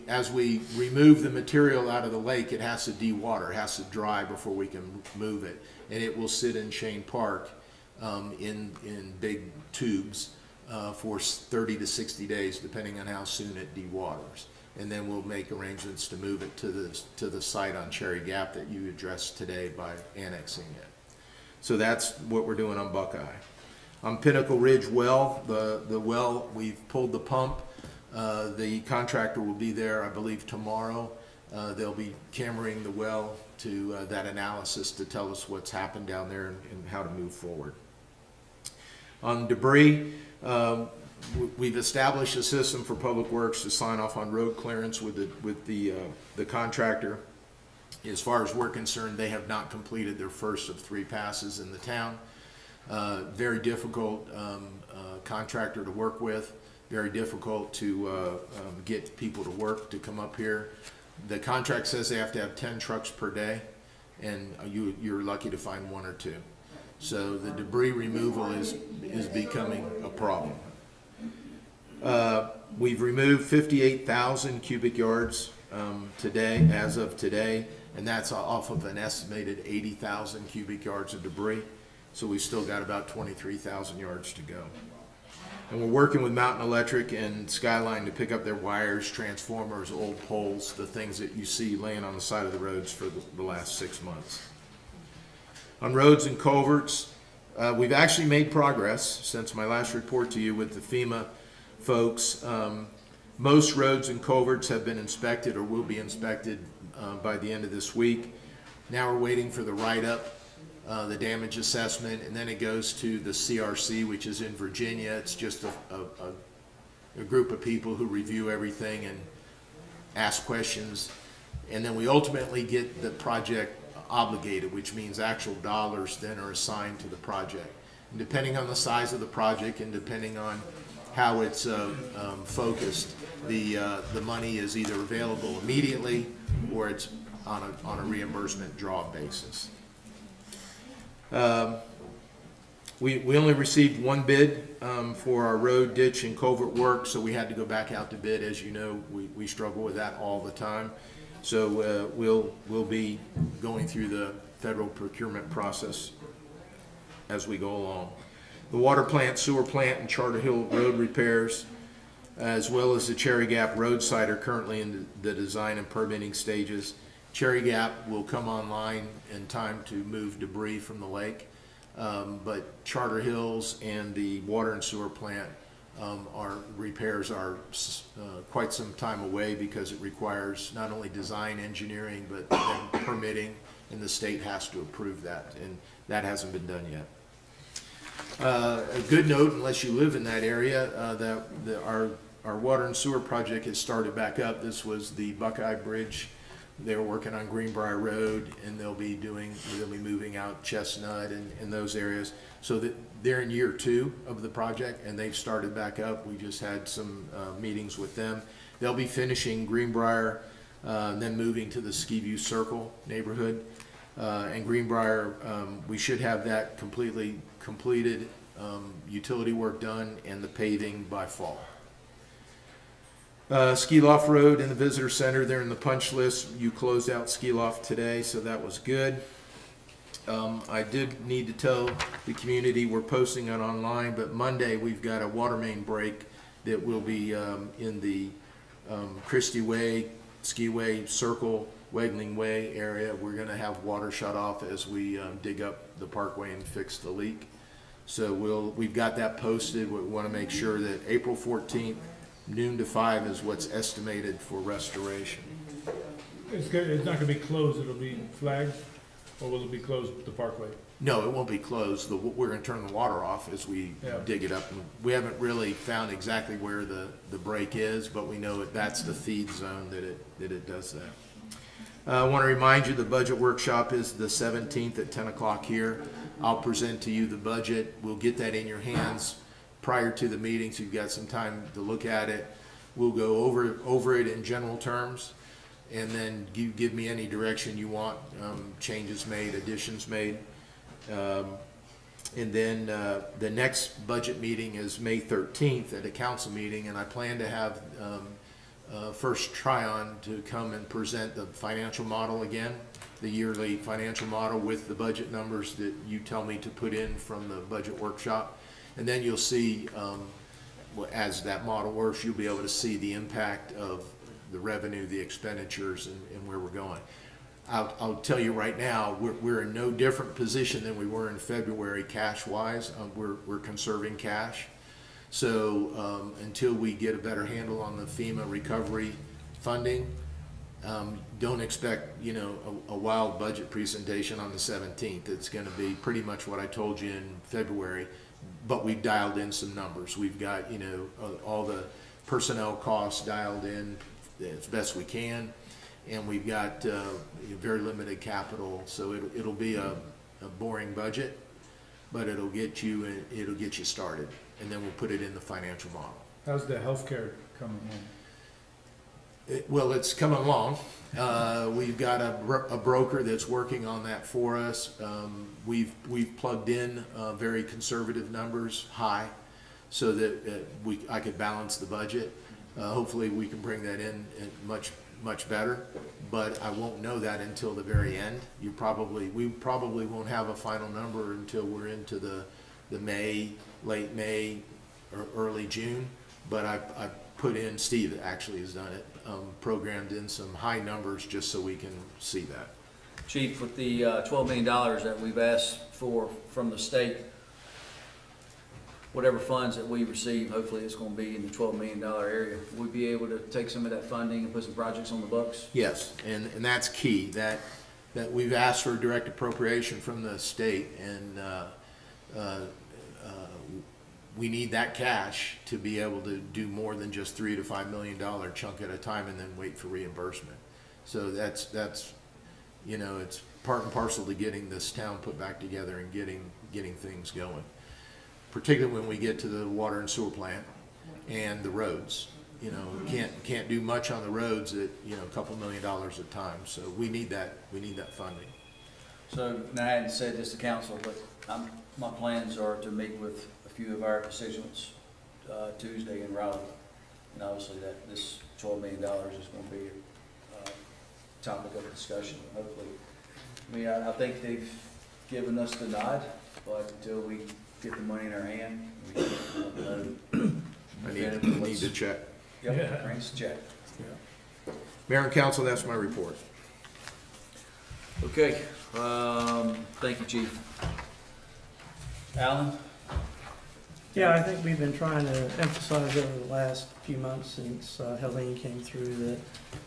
as we remove the material out of the lake, it has to dewater, it has to dry before we can move it. And it will sit in Shane Park in big tubes for 30 to 60 days, depending on how soon it dewaters. And then we'll make arrangements to move it to the site on Cherry Gap that you addressed today by annexing it. So that's what we're doing on Buckeye. On Pinnacle Ridge well, the well, we've pulled the pump. The contractor will be there, I believe, tomorrow. They'll be cameraing the well to that analysis to tell us what's happened down there and how to move forward. On debris, we've established a system for Public Works to sign off on road clearance with the contractor. As far as we're concerned, they have not completed their first of 3 passes in the town. Very difficult contractor to work with, very difficult to get people to work to come up here. The contract says they have to have 10 trucks per day, and you're lucky to find 1 or 2. So the debris removal is becoming a problem. We've removed 58,000 cubic yards today, as of today, and that's off of an estimated 80,000 cubic yards of debris. So we've still got about 23,000 yards to go. And we're working with Mountain Electric and Skyline to pick up their wires, transformers, old poles, the things that you see laying on the side of the roads for the last 6 months. On roads and culverts, we've actually made progress since my last report to you with the FEMA folks. Most roads and culverts have been inspected or will be inspected by the end of this week. Now we're waiting for the write-up, the damage assessment, and then it goes to the CRC, which is in Virginia. It's just a group of people who review everything and ask questions. And then we ultimately get the project obligated, which means actual dollars then are assigned to the project. And depending on the size of the project and depending on how it's focused, the money is either available immediately or it's on a reimbursement draw basis. We only received 1 bid for our road, ditch, and culvert work, so we had to go back out to bid. As you know, we struggle with that all the time. So we'll be going through the federal procurement process as we go along. The water plant, sewer plant, and Charter Hill road repairs, as well as the Cherry Gap roadside, are currently in the design and permitting stages. Cherry Gap will come online in time to move debris from the lake, but Charter Hills and the water and sewer plant repairs are quite some time away because it requires not only design engineering but then permitting, and the state has to approve that, and that hasn't been done yet. A good note, unless you live in that area, that our our water and sewer project has started back up. This was the Buckeye Bridge. They were working on Greenbrier Road, and they'll be moving out Chestnut and those areas. So that they're in year 2 of the project, and they've started back up. We just had some meetings with them. They'll be finishing Greenbrier, then moving to the Skiview Circle neighborhood. And Greenbrier, we should have that completely completed, utility work done, and the paving by fall. Ski Loft Road and the Visitor Center, they're in the punch list. You closed out Ski Loft today, so that was good. I did need to tell the community, we're posting it online, but Monday we've got a water main break that will be in the Christie Way, Skiway Circle, Wegling Way area. We're going to have water shut off as we dig up the parkway and fix the leak. So we've got that posted. We want to make sure that April 14th, noon to 5 is what's estimated for restoration. It's not gonna be closed, it'll be flagged, or will it be closed, the parkway? No, it won't be closed. We're going to turn the water off as we dig it up. We haven't really found exactly where the break is, but we know that's the feed zone that it does that. I want to remind you the budget workshop is the 17th at 10 o'clock here. I'll present to you the budget. We'll get that in your hands prior to the meeting, so you've got some time to look at it. We'll go over it in general terms, and then you give me any direction you want, changes made, additions made. And then the next budget meeting is May 13th at a council meeting, and I plan to have First Tryon to come and present the financial model again, the yearly financial model with the budget numbers that you tell me to put in from the budget workshop. And then you'll see, as that model works, you'll be able to see the impact of the revenue, the expenditures, and where we're going. I'll tell you right now, we're in no different position than we were in February cash-wise. We're conserving cash. So until we get a better handle on the FEMA recovery funding, don't expect, a wild budget presentation on the 17th. It's going to be pretty much what I told you in February, but we've dialed in some numbers. We've got, all the personnel costs dialed in as best we can, and we've got very limited capital, so it'll be a boring budget, but it'll get you started, and then we'll put it in the financial model. How's the healthcare coming in? Well, it's coming along. We've got a broker that's working on that for us. We've plugged in very conservative numbers, high, so that I could balance the budget. Hopefully, we can bring that in much better, but I won't know that until the very end. We probably won't have a final number until we're into the late May or early June. But I put in, Steve actually has done it, programmed in some high numbers just so we can see that. Chief, with the $12 million that we've asked for from the state, whatever funds that we receive, hopefully it's going to be in the $12 million area. We'll be able to take some of that funding and put some projects on the books? Yes, and that's key, that we've asked for direct appropriation from the state, and we need that cash to be able to do more than just $3 to $5 million chunk at a time and then wait for reimbursement. So that's it's part and parcel to getting this town put back together and getting things going. Particularly when we get to the water and sewer plant and the roads. Can't do much on the roads at a couple $1 million a time. So we need that funding. So, now I hadn't said this to council, but my plans are to meet with a few of our constituents Tuesday in Raleigh. And obviously this $12 million is going to be a topic of discussion, hopefully. I think they've given us the nod, but until we get the money in our hand, we don't know. I need to check. Yep, bring us a check. Mayor and council, that's my report. Okay, thank you, Chief. Alan? Yeah, I think we've been trying to emphasize over the last few months since Helene came through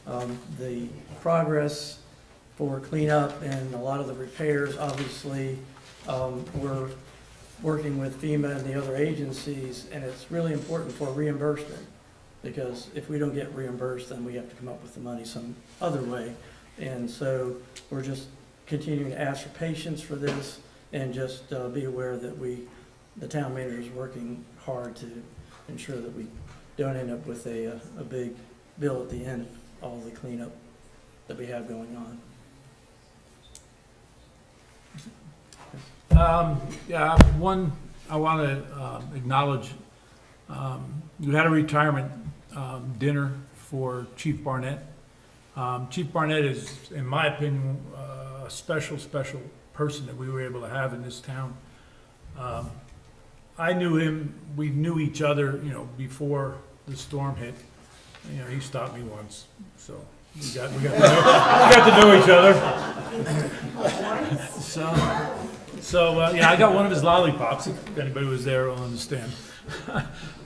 that the progress for cleanup and a lot of the repairs, obviously, we're working with FEMA and the other agencies, and it's really important for reimbursement. because if we don't get reimbursed, then we have to come up with the money some other way. And so we're just continuing to ask for patience for this, and just be aware that the town manager is working hard to ensure that we don't end up with a big bill at the end of all the cleanup that we have going on. Yeah, one, I want to acknowledge, you had a retirement dinner for Chief Barnett. Chief Barnett is, in my opinion, a special person that we were able to have in this town. I knew him, we knew each other, before the storm hit. He stopped me once, so we got to know each other. So, I got one of his lollipops, if anybody was there will understand.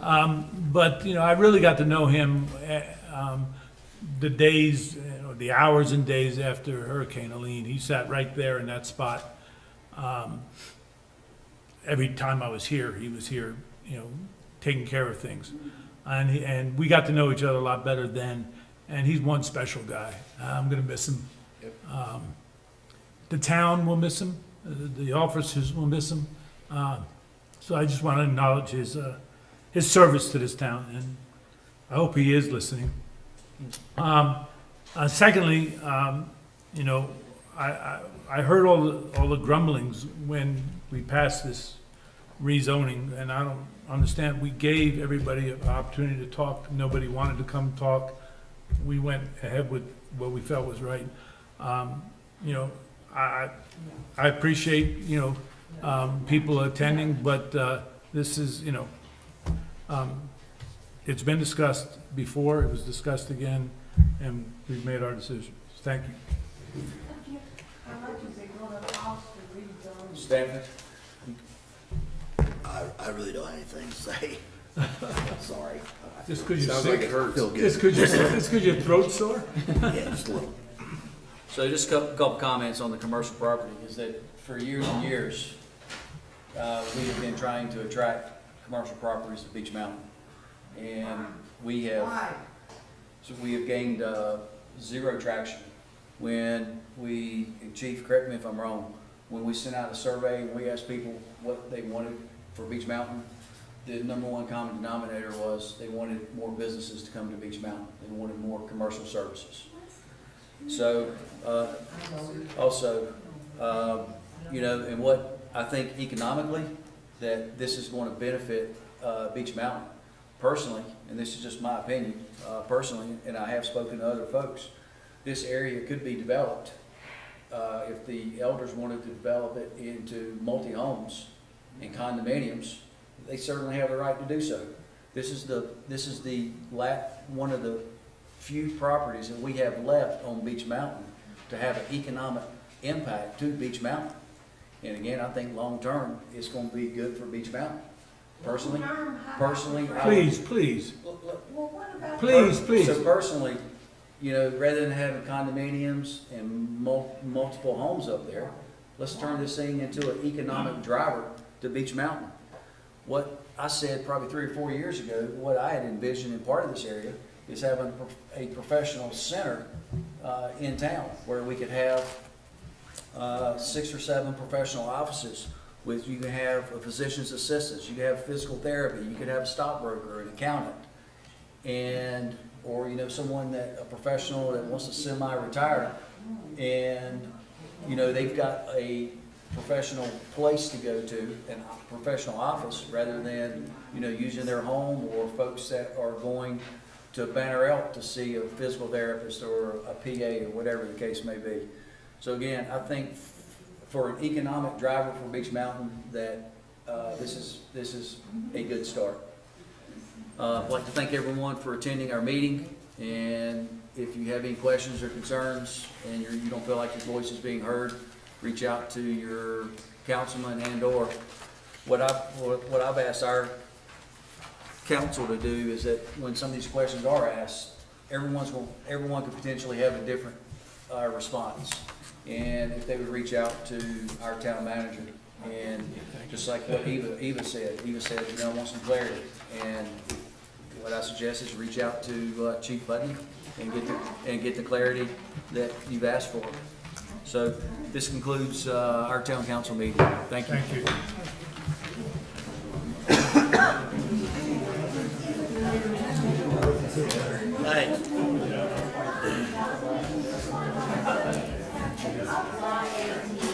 But, I really got to know him the days, the hours and days after Hurricane Helene. He sat right there in that spot. Every time I was here, he was here, taking care of things. And we got to know each other a lot better then, and he's one special guy. I'm gonna miss him. The town will miss him, the officers will miss him. So I just want to acknowledge his service to this town, and I hope he is listening. Secondly, I heard all the grumblings when we passed this rezoning, and I don't understand. We gave everybody an opportunity to talk. Nobody wanted to come talk. We went ahead with what we felt was right. I appreciate, people attending, but this is, it's been discussed before, it was discussed again, and we've made our decision. Thank you. How much is it gonna cost to rezone? Stanford? I really don't have anything to say. Sorry. Just because you're Sounds like sick? it hurts. Just because your throat's sore? Yeah, just a little. So just a couple comments on the commercial property, is that for years and years, we have been trying to attract commercial properties to Beach Mountain. And we have gained zero traction. When we, Chief, correct me if I'm wrong, when we sent out a survey and we asked people what they wanted for Beach Mountain, the number one common denominator was they wanted more businesses to come to Beach Mountain. They wanted more commercial services. So, also, and what I think economically, that this is going to benefit Beach Mountain personally, and this is just my opinion, personally, and I have spoken to other folks. This area could be developed if the elders wanted to develop it into multi-homes and condominiums. They certainly have the right to do so. This is one of the few properties that we have left on Beach Mountain to have an economic impact to Beach Mountain. And again, I think long-term, it's going to be good for Beach Mountain. Personally, Please. Well, what about? Please. So personally, rather than having condominiums and multiple homes up there, let's turn this thing into an economic driver to Beach Mountain. What I said probably 3 or 4 years ago, what I had envisioned in part of this area is having a professional center in town where we could have 6 or 7 professional offices with, you can have a physician's assistant, you can have physical therapy, you could have a stockbroker, an accountant, or someone a professional that wants to semi-retire, and they've got a professional place to go to, and a professional office, rather than using their home, or folks that are going to Banner Elk to see a physical therapist or a PA or whatever the case may be. So again, I think for an economic driver for Beach Mountain, that this is a good start. I'd like to thank everyone for attending our meeting, and if you have any questions or concerns and you don't feel like your voice is being heard, reach out to your councilman and/or what I've asked our council to do is that when some of these questions are asked, everyone could potentially have a different response. And if they would reach out to our town manager, and just like what Eva said, I want some clarity. And what I suggest is reach out to Chief Putney and get the clarity that you've asked for. So this concludes our town council meeting. Thank you. Thank you. Thanks.